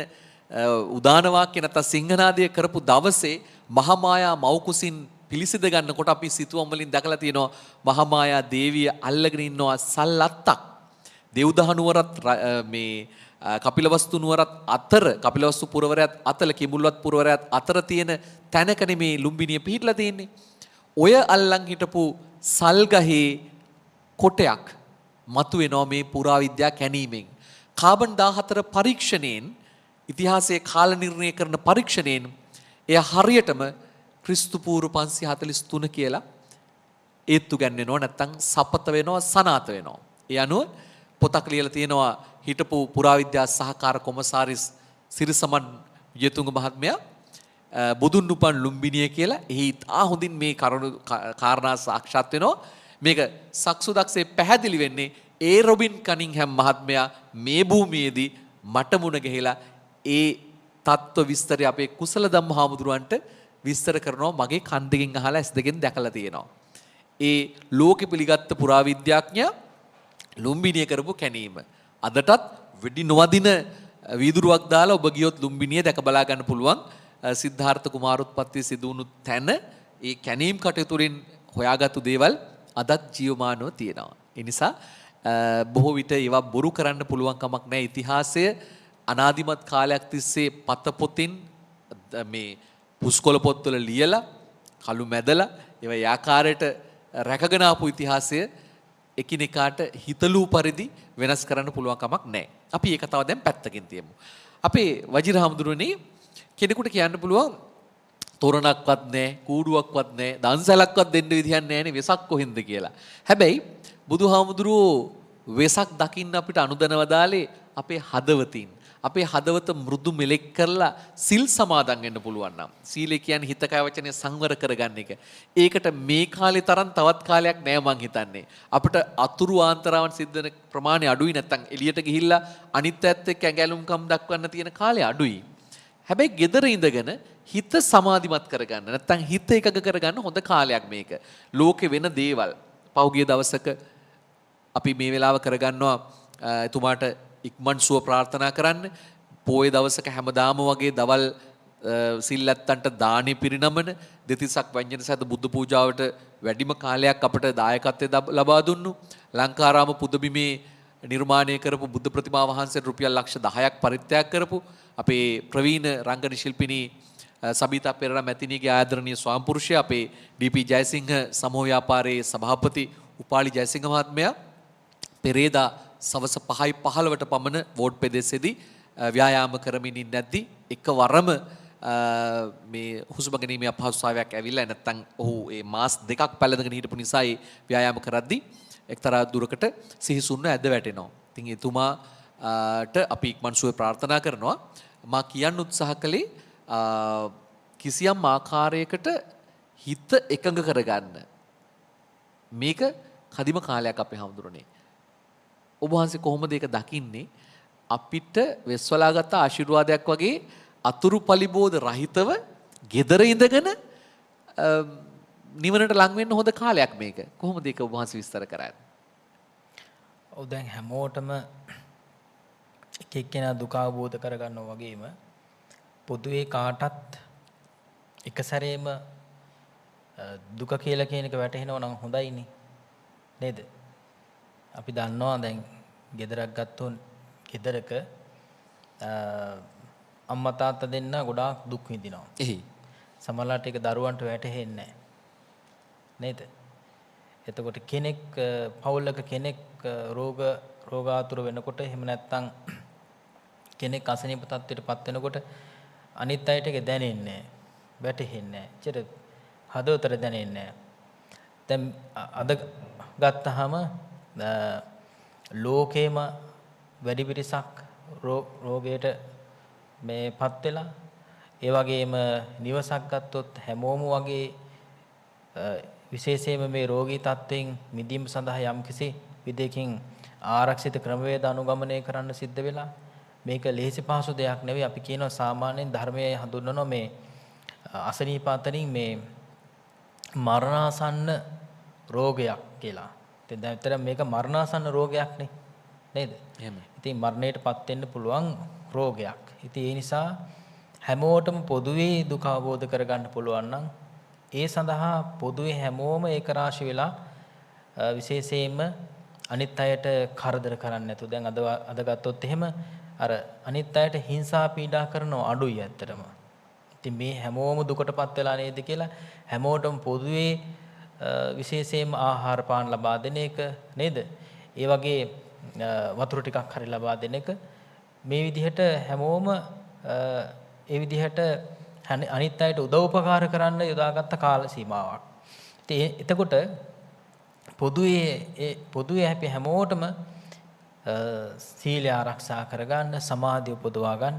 උදාන වාක්‍ය නැත්නම් සිංහනාදය කරපු දවසේ මහාමායා මෞකුසින් පිළිසිඳ ගන්නකොට අපි සිතුවම් වලින් දැකලා තියෙනවා මහාමායා දේවිය අල්ලගෙන ඉන්නවා සල්ලත්තක්. දෙව්දහ නුවරත් මේ කපිලවස්තු නුවරත් අතර කපිලවස්තු පුරවරයත් අතල කිඹුල්වත් පුරවරයත් අතර තියෙන තැනකනේ මේ ලුම්බිනිය පිහිටලා තියෙන්නේ. ඔය අල්ලන් හිටපු සල්ගහේ කොටයක් මතුවෙනවා මේ පුරාවිද්‍යා කැණීමෙන්. කාබන් 14 පරීක්ෂණයෙන් ඉතිහාසයේ කාල නිර්ණය කරන පරීක්ෂණයෙන් එය හරියටම ක්‍රිස්තු පූර්ව 543 කියලා ඒත්තු ගන්නෙනවා නැත්නම් සපත වෙනවා සනාත වෙනවා. ඒ අනුව පොතක් ලියලා තියෙනවා හිටපු පුරාවිද්‍යා සහකාර කොමසාරිස් සිරිසමන් විජේතුංග මහත්මයා බුදුන් උපන් ලුම්බිනිය කියලා. එහි තා හොඳින් මේ කාරණා සාක්ෂාත් වෙනවා. මේක සක්සුදක්සේ පැහැදිලි වෙන්නේ ඒ රොබින් කනින්ග්හැම් මහත්මයා මේ භූමියේදී මට මුණ ගැහිලා ඒ තත්ත්ව විස්තරය අපේ කුසල ධම්ම හාමුදුරුවන්ට විස්තර කරනවා මගේ කන් දෙකෙන් අහලා ඇස් දෙකෙන් දැකලා තියෙනවා. ඒ ලෝකෙ පිළිගත්ත පුරාවිද්‍යාඥයා ලුම්බිනිය කරපු කැණීම අදටත් වෙඩි නොවදින වීදුරුවක් දාලා ඔබ ගියොත් ලුම්බිනිය දැක බලා ගන්න පුළුවන්. සිද්ධාර්ථ කුමාරෝත්පත්තිය සිදු වුණු තැන ඒ කැණීම් කටයුතු වලින් හොයාගත්තු දේවල් අදත් ජීවමානව තියෙනවා. ඒ නිසා බොහෝ විට ඒවා බොරු කරන්න පුළුවන් කමක් නැහැ. ඉතිහාසය අනාදිමත් කාලයක් තිස්සේ පත පොතින් මේ පුස්කොළ පොත්වල ලියලා කළු මැදලා ඒවා ආකාරයට රැකගෙන ආපු ඉතිහාසය එකිනෙකාට හිතලූ පරිදි වෙනස් කරන්න පුළුවන් කමක් නැහැ. අපි ඒක තව දැන් පැත්තකින් තියමු. අපේ වජිර හාමුදුරනේ කෙනෙකුට කියන්න පුළුවන් තොරණක්වත් නැහැ, කූඩුවක්වත් නැහැ, දන්සැලක්වත් දෙන්න විදිහක් නැහැ නේ වෙසක් කොහෙන්ද කියලා. හැබැයි බුදුහාමුදුරුවෝ වෙසක් දකින්න අපිට අනුදැනව දාලේ අපේ හදවතින්. අපේ හදවත මෘදු මෙලෙක් කරලා සිල් සමාදන් වෙන්න පුළුවන් නම්. සීලය කියන්නේ හිත කය වචනේ සංවර කරගන්න එක. ඒකට මේ කාලේ තරම් තවත් කාලයක් නෑ මං හිතන්නේ. අපිට අතුරු ආන්තරාවන් සිද්ධ වෙන ප්‍රමාණය අඩුයි නැත්තම් එළියට ගිහිල්ලා අනිත් ඇත්ත එක්ක ඇඟැලුම්කම් දක්වන්න තියෙන කාලය අඩුයි. හැබැයි gedara ඉඳගෙන හිත සමාධිමත් කරගන්න නැත්තම් හිත එකග කරගන්න හොඳ කාලයක් මේක. ලෝකේ වෙන දේවල් පහුගිය දවසක අපි මේ වෙලාව කරගන්නවා එතුමාට ඉක්මන් සුව ප්‍රාර්ථනා කරන්න. පොයේ දවසක හැමදාම වගේ දවල් සිල්ලත්තන්ට දානි පිරිනමන දෙතිසක් ව්‍යංජන සහිත බුද්ධ පූජාවට වැඩිම කාලයක් අපට දායකත්වය ලබා දුන්නු. ලංකාරාම පුදබිමේ නිර්මාණය කරපු බුද්ධ ප්‍රතිමා වහන්සේට රුපියල් ලක්ෂ 10ක් පරිත්‍යාග කරපු අපේ ප්‍රවීණ රංගන ශිල්පිනී සබීතා පෙරේරා මැතිණියගේ ආදරණීය ස්වාමිපුරුෂයා අපේ ඩී.පී. ජයසිංහ සමූහ ව්‍යාපාරයේ සභාපති උපාලි ජයසිංහ මහත්මයා පෙරේදා සවස 5:15ට පමණ වෝඩ් ප්‍රදේශයේදී ව්‍යායාම කරමින් ඉන්නද්දී එකවරම මේ හුස්ම ගැනීමේ අපහසුතාවයක් ඇවිල්ලා නැත්තම් ඔහු ඒ මාස් දෙකක් පැලඳගෙන හිටපු නිසා ඒ ව්‍යායාම කරද්දී එක්තරා දුරකට සිහිසුන්ව ඇද වැටෙනවා. ඉතින් එතුමාට අපි ඉක්මන් සුවය ප්‍රාර්ථනා කරනවා. මා කියන්න උත්සාහ කළේ කිසියම් ආකාරයකට හිත එකඟ කරගන්න. මේක කදිම කාලයක් අපේ හඳුරන්නේ. ඔබ වහන්සේ කොහොමද ඒක දකින්නේ? අපිට වෙස්වලාගත්ත ආශිර්වාදයක් වගේ අතුරු පලිබෝධ රහිතව gedara ඉඳගෙන නිවනට ලං වෙන්න හොඳ කාලයක් මේක. කොහොමද ඒක ඔබ වහන්සේ විස්තර කරන්නේ? ඔව් දැන් හැමෝටම එක එක්කෙනා දුක අවබෝධ කරගන්නවා වගේම පොදුවේ කාටත් එක සැරේම දුක කියලා කියන එක වැටහෙනවා නම් හොඳයිනේ. නේද? අපි දන්නවා දැන් ගෙදරක් ගත්තොත් ගෙදරක අම්මා තාත්තා දෙන්න ගොඩාක් දුක් විඳිනවා. එහේ. සමහරවිට ඒක දරුවන්ට වැටහෙන්නේ නැහැ. නේද? එතකොට කෙනෙක් පවුලක කෙනෙක් රෝගාතුර වෙනකොට එහෙම නැත්නම් කෙනෙක් අසනීප තත්ත්වයටපත් වෙනකොට අනිත් අයට ඒක දැනෙන්නේ නැහැ. වැටහෙන්නේ නැහැ. චිර හදවතට දැනෙන්නේ නැහැ. දැන් අද ගත්තාම ලෝකේම වැඩි පිරිසක් රෝගයට මේපත් වෙලා ඒ වගේම නිවසක් ගත්තොත් හැමෝම වගේ විශේෂයෙන්ම මේ රෝගී තත්ත්වයෙන් මිදීම සඳහා යම්කිසි විදිහකින් ආරක්ෂිත ක්‍රමවේද අනුගමනය කරන්න සිද්ධ වෙලා මේක ලේසි පහසු දෙයක් නෙවෙයි. අපි කියනවා සාමාන්‍යයෙන් ධර්මයේ හඳුන්වනවා මේ අසනීප අතරින් මේ මරණාසන්න රෝගයක් කියලා. ඉතින් දැන් විතර මේක මරණාසන්න රෝගයක් නේ. නේද? එහෙමයි. ඉතින් මරණයටපත් වෙන්න පුළුවන් රෝගයක්. ඉතින් ඒ නිසා හැමෝටම පොදුවේ දුක අවබෝධ කරගන්න පුළුවන් නම් ඒ සඳහා පොදුවේ හැමෝම ඒක රාශි වෙලා විශේෂයෙන්ම අනිත් අයට කරදර කරන්නේ නැතුව දැන් අද ගත්තොත් එහෙම අර අනිත් අයට හිංසා පීඩා කරනව අඩුයි ඇත්තටම. ඉතින් මේ හැමෝම දුකටපත් වෙලා නේද කියලා හැමෝටම පොදුවේ විශේෂයෙන්ම ආහාර පාන ලබා දෙන එක නේද? ඒ වගේ වතුර ටිකක් හරි ලබා දෙන එක මේ විදිහට හැමෝම ඒ විදිහට අනිත් අයට උදව් උපකාර කරන්න යොදාගත්ත කාල සීමාවක්. ඉතින් එතකොට පොදුවේ අපි හැමෝටම සීලය ආරක්ෂා කරගන්න, සමාධිය උපදවා ගන්න,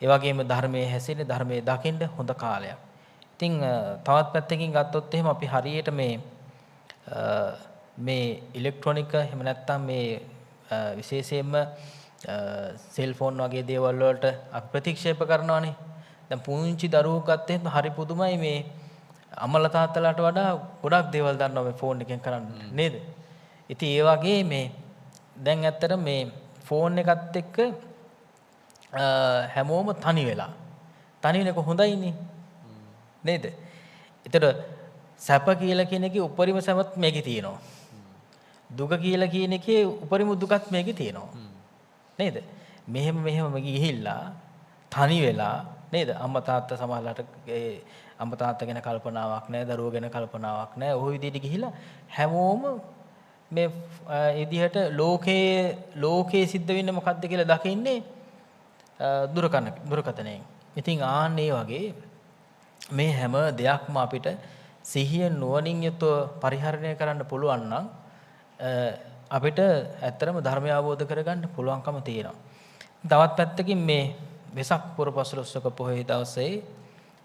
ඒ වගේම ධර්මයේ හැසිරෙන ධර්මයේ දකින්න හොඳ කාලයක්. ඉතින් තවත් පැත්තකින් ගත්තොත් එහෙම අපි හරියට මේ ඉලෙක්ට්‍රොනික එහෙම නැත්නම් මේ විශේෂයෙන්ම සෙල්ෆෝන් වගේ දේවල් වලට අපි ප්‍රතික්ෂේප කරනවානේ. දැන් පුංචි දරුවෝ ගත්තේ හරි පුදුමයි මේ අම්මලා තාත්තලාට වඩා ගොඩක් දේවල් දන්නවා මේ ෆෝන් එකෙන් කරන්න නේද? ඉතින් ඒ වගේ මේ දැන් ඇත්තට මේ ෆෝන් එකත් එක්ක හැමෝම තනි වෙලා. තනි වෙනක හොඳයිනේ. නේද? ඒතර සැප කියලා කියන එකේ උපරිම සැපත් මේකේ තියෙනවා. දුක කියලා කියන එකේ උපරිම දුකත් මේකේ තියෙනවා. නේද? මෙහෙම ගිහිල්ලා තනි වෙලා නේද? අම්මා තාත්තා සමහරලාට අම්මා තාත්තා ගැන කල්පනාවක් නැහැ, දරුවෝ ගැන කල්පනාවක් නැහැ. ওই විදිහට ගිහිල්ලා හැමෝම මේ විදිහට ලෝකයේ සිද්ධ වෙන්නේ මොකද්ද කියලා දකින්නේ දුරකථනයෙන්. ඉතින් ආන්නේ වගේ මේ හැම දෙයක්ම අපිට සිහිය නුවණින් යුතුව පරිහරණය කරන්න පුළුවන් නම් අපිට ඇත්තටම ධර්මය අවබෝධ කරගන්න පුළුවන්කම තියෙනවා. තවත් පැත්තකින් මේ වෙසක් පුර පසළොස්වක පොහොය දවසේ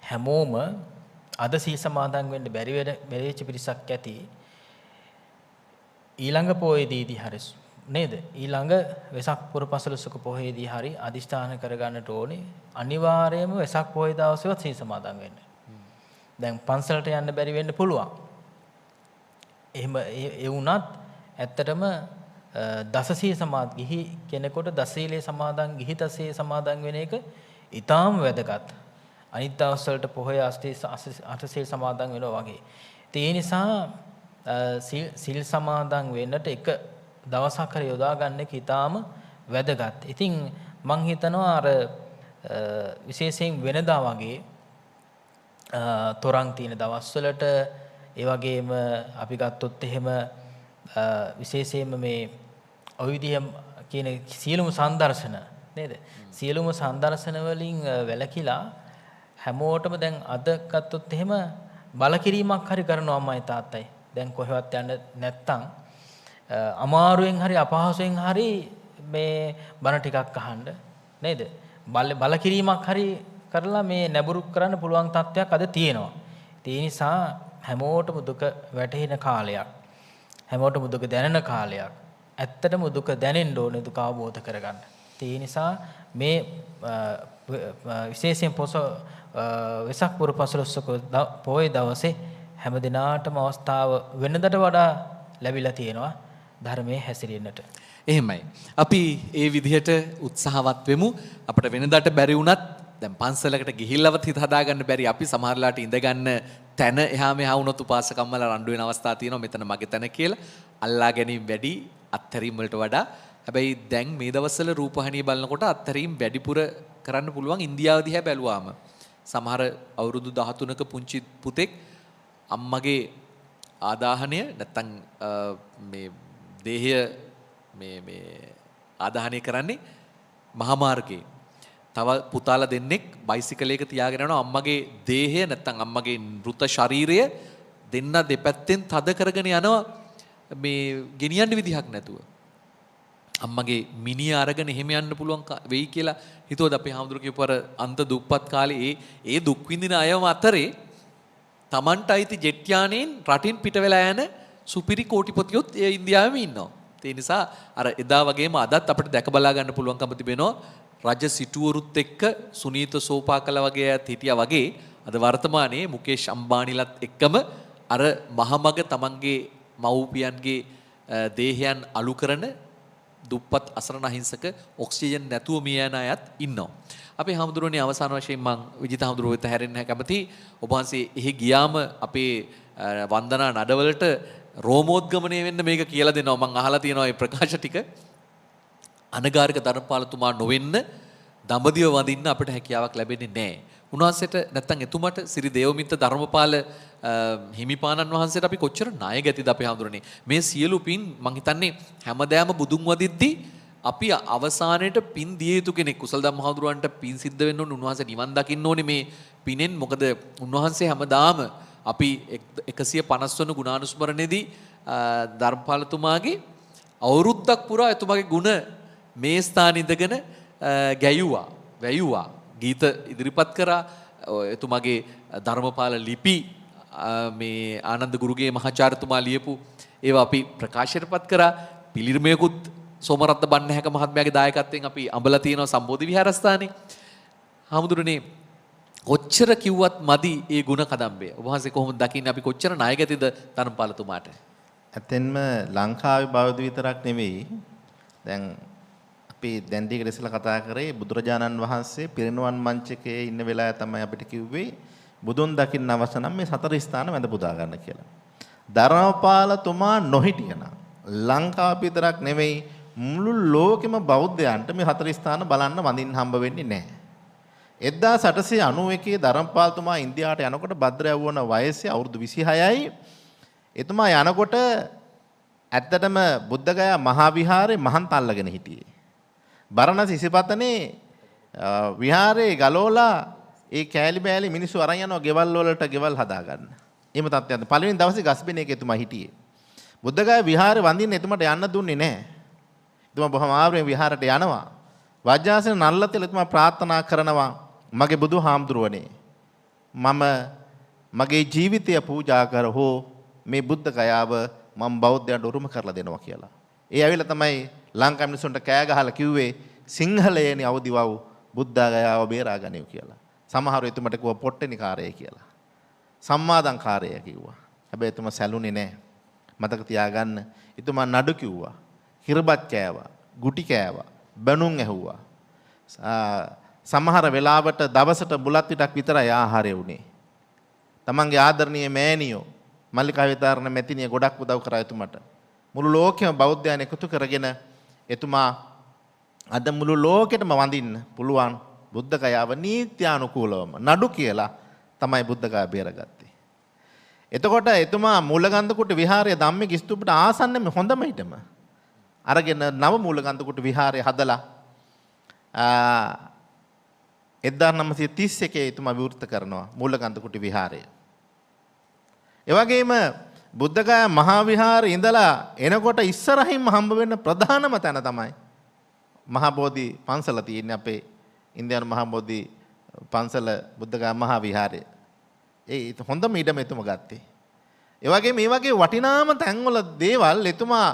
හැමෝම අද සීල් සමාදන් වෙන්න බැරි වෙච්ච පිරිසක් ඇති. ඊළඟ පොහොයේදී හරි නේද? ඊළඟ වෙසක් පුර පසළොස්වක පොහොයේදී හරි අදිෂ්ඨාන කරගන්නට ඕනේ. අනිවාර්යයෙන්ම වෙසක් පොහොය දවසේවත් සීල් සමාදන් වෙන්න. දැන් පන්සලට යන්න බැරි වෙන්න පුළුවන්. එහෙම ඒ වුණත් ඇත්තටම දසසීල සමාදන් ගිහි කෙනෙකුට දසීලේ සමාදන් ගිහි දසීලේ සමාදන් වෙන එක ඊටාම වැදගත්. අනිත් දවස් වලට පොහොය අටසීල සමාදන් වෙනවා වගේ. ඒ නිසා සීල් සමාදන් වෙන්නට එක දවසක් හරි යොදා ගන්න එක ඊටාම වැදගත්. ඉතින් මං හිතනවා අර විශේෂයෙන් වෙනදා වගේ තොරන් තියෙන දවස්වලට ඒ වගේම අපි ගත්තොත් එහෙම විශේෂයෙන්ම මේ ඔය විදිහ කියන සියලුම සංදර්ශන නේද? සියලුම සංදර්ශන වලින් වැළකීලා හැමෝටම දැන් අද ගත්තොත් එහෙම බලකිරීමක් හරි කරනවා අම්මයි තාත්තයි. දැන් කොහෙවත් යන්න නැත්තම් අමාරුවෙන් හරි අපහසුයෙන් හරි මේ බණ ටිකක් අහන්න නේද? බලකිරීමක් හරි කරලා මේ නැඹුරු කරන්න පුළුවන් තත්ත්වයක් අද තියෙනවා. ඒ නිසා හැමෝටම දුක වැටහෙන කාලයක්. හැමෝටම දුක දැනෙන කාලයක්. ඇත්තටම දුක දැනෙන්න ඕනේ දුක අවබෝධ කරගන්න. ඒ නිසා මේ විශේෂයෙන් වෙසක් පුර පසළොස්වක පොහොය දවසේ හැම දිනාටම අවස්ථාව වෙනදට වඩා ලැබිලා තියෙනවා ධර්මයේ හැසිරෙන්නට. එහෙමයි. අපි ඒ විදිහට උත්සාහවත් වෙමු. අපිට වෙනදාට බැරි වුණත් දැන් පන්සලකට ගිහිල්ලවත් හිත හදාගන්න බැරි අපි සමහරලාට ඉඳගන්න තැන එහා මෙහා වුණොත් උපාසකම්මල රණ්ඩු වෙන අවස්ථා තියෙනවා මෙතන මගේ තැන කියලා. අල්ලා ගැනීම වැඩි අත්හැරීම් වලට වඩා. හැබැයි දැන් මේ දවස්වල රූපවාහිනිය බලනකොට අත්හැරීම් වැඩිපුර කරන්න පුළුවන් ඉන්දියාව දිහා බැලුවාම. සමහර අවුරුදු 13ක පුංචි පුතෙක් අම්මගේ ආදාහනය නැත්තම් මේ දේහය මේ ආදාහනය කරන්නේ මහා මාර්ගයේ. තව පුතාලා දෙන්නෙක් බයිසිකලයක තියාගෙන යනවා අම්මගේ දේහය නැත්තම් අම්මගේ මෘත ශරීරය දෙන්න දෙපැත්තෙන් තද කරගෙන යනවා මේ ගෙනියන්න විදිහක් නැතුව. අම්මගේ මිනිහ අරගෙන එහෙම යන්න පුළුවන් වෙයි කියලා හිතුවද අපේ හාමුදුරු කියපුවර අන්ත දුප්පත් කාලේ ඒ දුක් විඳින අයම අතරේ Tamanට අයිති ජෙට් යානෙන් රටින් පිට වෙලා යන සුපිරි කෝටිපතියොත් ඒ ඉන්දියාවෙම ඉන්නවා. ඒ නිසා අර එදා වගේම අදත් අපිට දැක බලා ගන්න පුළුවන්කම තිබෙනවා. රජ සිටුවරුත් එක්ක සුනීත සෝපාකල වගේ අයත් හිටියා වගේ අද වර්තමානයේ මුකේෂ් අම්බානිලත් එක්කම අර මහමග තමන්ගේ මව්පියන්ගේ දේහයන් අලු කරන දුප්පත් අසරණ අහිංසක ඔක්සිජන් නැතුව මිය යන අයත් ඉන්නවා. අපේ හාමුදුරුවනේ අවසාන වශයෙන් මම විජිත හාමුදුරුවෝ වෙත හැරෙන්න කැමති. ඔබ වහන්සේ එහි ගියාම අපේ වන්දනා නඩවලට රෝමෝද්ගමනය වෙන්න මේක කියලා දෙනවා. මම අහලා තියෙනවා මේ ප්‍රකාශ ටික. අනගාരിക ධර්මපාලතුමා නොවෙන්න දඹදිව වඳින්න අපිට හැකියාවක් ලැබෙන්නේ නැහැ. උන්වහන්සේට නැත්තම් එතුමට සිරි දේවමිත්ත ධර්මපාල හිමිපාණන් වහන්සේට අපි කොච්චර ණය ගැතිද අපේ හඳුරන්නේ. මේ සියලු පින් මං හිතන්නේ හැමදාම බුදුන් වදිද්දී අපි අවසානයේට පින් දිය යුතු කෙනෙක්. කුසල ධම්මහඳුරන්ට පින් සිද්ධ වෙන්න ඕනේ. උන්වහන්සේ නිවන් දකින්න ඕනේ මේ පිනෙන්. මොකද උන්වහන්සේ හැමදාම අපි 150 වන ගුණානුස්මරණයේදී ධර්මපාලතුමාගේ අවුරුද්දක් පුරා එතුමාගේ ගුණ මේ ස්ථාන ඉඳගෙන ගැයුවා, වැයුවා, ගීත ඉදිරිපත් කරා. එතුමාගේ ධර්මපාල ලිපි මේ ආනන්ද ගුරුගේ මහාචාර්යතුමා ලියපු ඒවා අපි ප්‍රකාශයටපත් කරා. පිළිර්මයකුත් සෝමරත්න බණ්ණහැක මහත්මයාගේ දායකත්වයෙන් අපි අඹලා තියෙනවා සම්බෝධි විහාරස්ථානේ. හාමුදුරනේ කොච්චර කිව්වත් මදි ඒ ගුණ කදම්බය. ඔබ වහන්සේ කොහොමද දකින්නේ අපි කොච්චර ණයගැතිද ධර්මපාලතුමාට? ඇත්තෙන්ම ලංකාවේ බෞද්ධ විතරක් නෙවෙයි. දැන් අපි දැන් ටික ඉස්සෙල්ලා කතා කරේ බුදුරජාණන් වහන්සේ පිරිනුවන් මංචකයේ ඉන්න වෙලාව තමයි අපිට කිව්වේ බුදුන් දකින්න අවශ්‍ය නම් මේ සතර ස්ථාන වැඳ පුදා ගන්න කියලා. ධර්මපාලතුමා නොහිටියනම් ලංකාව විතරක් නෙවෙයි මුළු ලෝකෙම බෞද්ධයන්ට මේ හතර ස්ථාන බලන්න වඳින්න හම්බ වෙන්නේ නැහැ. 1891 ධර්මපාලතුමා ඉන්දියාවට යනකොට භද්‍ර යවුවන වයසේ අවුරුදු 26යි. එතුමා යනකොට ඇත්තටම බුද්ධගයා මහා විහාරේ මහන්ත අල්ලගෙන හිටියේ. බරණස් ඉසිපතනේ විහාරේ ගලෝලා ඒ කෑලි බෑලි මිනිස්සු අරන් යනවා ගෙවල් වලට ගෙවල් හදාගන්න. එහෙම තත්ත්වයක්. පළවෙනි දවසේ ගස්බිනේක එතුමා හිටියේ. බුද්ධගයා විහාරේ වඳින්න එතුමාට යන්න දුන්නේ නැහැ. එතුමා බොහොම ආවරෙන් විහාරයට යනවා. වජ්ජාසන නල්ලතෙල එතුමා ප්‍රාර්ථනා කරනවා මගේ බුදුහාමුදුරුවනේ මම මගේ ජීවිතය පූජා කර හෝ මේ බුද්ධ ගයාව මම බෞද්ධයන්ට උරුම කරලා දෙනවා කියලා. ඒ ඇවිල්ලා තමයි ලංකා මිනිසුන්ට කෑ ගහලා කිව්වේ සිංහලයේනි අවදිවව් බුද්ධ ගයාව බේරා ගනිව් කියලා. සමහරව එතුමට කිව්වා පොට්ටෙනිකාරය කියලා. සම්මාදන්කාරය කිව්වා. හැබැයි එතුමා සැලුනේ නැහැ. මතක තියාගන්න. එතුමා නඩු කිව්වා. හිරබත් කෑවා. ගුටි කෑවා. බණුන් ඇහුවා. සමහර වෙලාවට දවසට බුලත් පිටක් විතරයි ආහාරය උනේ. තමන්ගේ ආදරණීය මෑණියෝ මල්ලිකා විතරණ මෙතිනිය ගොඩක් උදව් කරා එතුමාට. මුළු ලෝකෙම බෞද්ධයන් එකතු කරගෙන එතුමා අද මුළු ලෝකෙටම වඳින්න පුළුවන් බුද්ධ ගයාව නීත්‍යානුකූලවම නඩු කියලා තමයි බුද්ධ ගයාව බේරගත්තේ. එතකොට එතුමා මූලගන්ධකුට විහාරයේ ධම්මික ස්තූපයට ආසන්නෙම හොඳම හිටම අරගෙන නව මූලගන්ධකුට විහාරය හදලා 1931 එතුමා විවෘත කරනවා මූලගන්ධකුට විහාරය. ඒ වගේම බුද්ධගයා මහා විහාරේ ඉඳලා එනකොට ඉස්සරහින්ම හම්බ වෙන ප්‍රධානම තැන තමයි මහා බෝධි පන්සල තියෙන්නේ අපේ ඉන්දියානු මහා බෝධි පන්සල බුද්ධගයා මහා විහාරය. ඒ හොඳම ඉඩම එතුමා ගත්තේ. ඒ වගේම මේ වගේ වටිනාම තැන්වල දේවල් එතුමා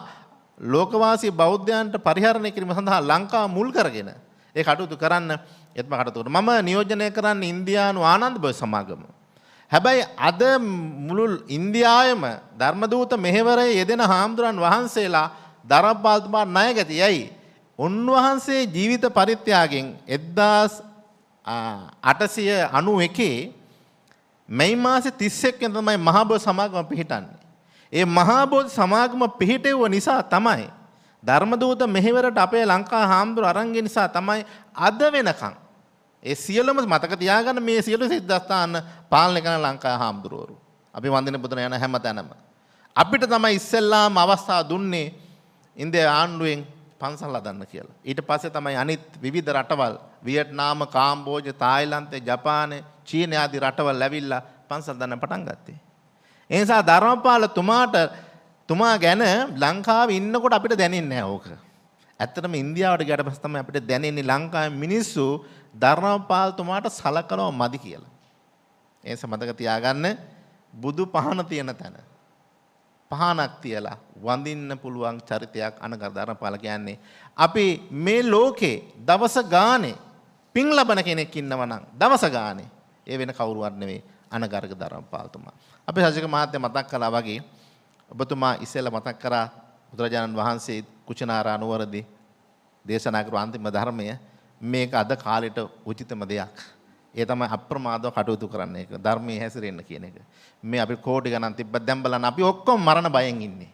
ලෝකවාසී බෞද්ධයන්ට පරිහරණය කිරීම සඳහා ලංකාව මුල් කරගෙන ඒ කටයුතු කරන්න එතුමා කටයුතු කරනවා. මම නියෝජනය කරන්නේ ඉන්දියානු ආනන්ද බෝධි සමාගම. හැබැයි අද මුළු ඉන්දියාවෙම ධර්මදූත මෙහෙවරේ යෙදෙන හාමුදුරන් වහන්සේලා ධර්මපාලතුමා ණයගැති. යයි උන්වහන්සේ ජීවිත පරිත්‍යාගයෙන් 1931 891 මැයි මාසේ 31 වෙනිදා තමයි මහා බෝධි සමාගම පිහිටන්නේ. ඒ මහා බෝධි සමාගම පිහිටෙව්ව නිසා තමයි ධර්මදූත මෙහෙවරට අපේ ලංකා හාමුදුරු අරන්ගේ නිසා තමයි අද වෙනකන් ඒ සියලුම මතක තියාගන්න මේ සියලු සිද්ධාස්ථාන පාලනය කරන ලංකා හාමුදුරුවරු. අපි වන්දින පුදන යන හැම තැනම අපිට තමයි ඉස්සෙල්ලාම අවස්ථාව දුන්නේ ඉන්දියා ආණ්ඩුවෙන් පන්සල් හදන්න කියලා. ඊට පස්සේ තමයි අනිත් විවිධ රටවල් වියට්නාම, කාම්බෝජ, තායිලන්තේ, ජපානය, චීනය ආදී රටවල් ඇවිල්ලා පන්සල් හදන්න පටන් ගත්තේ. ඒ නිසා ධර්මපාල තුමා ගැන ලංකාවේ ඉන්නකොට අපිට දැනෙන්නේ නැහැ ඕක. ඇත්තටම ඉන්දියාවට ගියාට පස්සේ තමයි අපිට දැනෙන්නේ ලංකාවේ මිනිස්සු ධර්මපාල තුමාට සලකනවා මදි කියලා. ඒ නිසා මතක තියාගන්න බුදු පහන තියෙන තැන පහනක් තියලා වඳින්න පුළුවන් චරිතයක් අනගර ධර්මපාල කියන්නේ. අපි මේ ලෝකේ දවස ගානේ පින් ලබන කෙනෙක් ඉන්නවා නම් දවස ගානේ ඒ වෙන කවුරුවත් නෙවෙයි අනගරක ධර්මපාලතුමා. අපි රජක මහත්මයා මතක් කළා වගේ ඔබතුමා ඉස්සෙල්ලා මතක් කරා බුදුරජාණන් වහන්සේ කුචනාරා නුවරදී දේශනා කරපු අන්තිම ධර්මය මේක අද කාලෙට උචිතම දෙයක්. ඒ තමයි අප්‍රමාදව කටයුතු කරන්න එක. ධර්මයේ හැසිරෙන්න කියන එක. මේ අපි කෝටි ගණන් තිබ්බත් දැන් බලන්න අපි ඔක්කොම මරණ බයෙන් ඉන්නේ.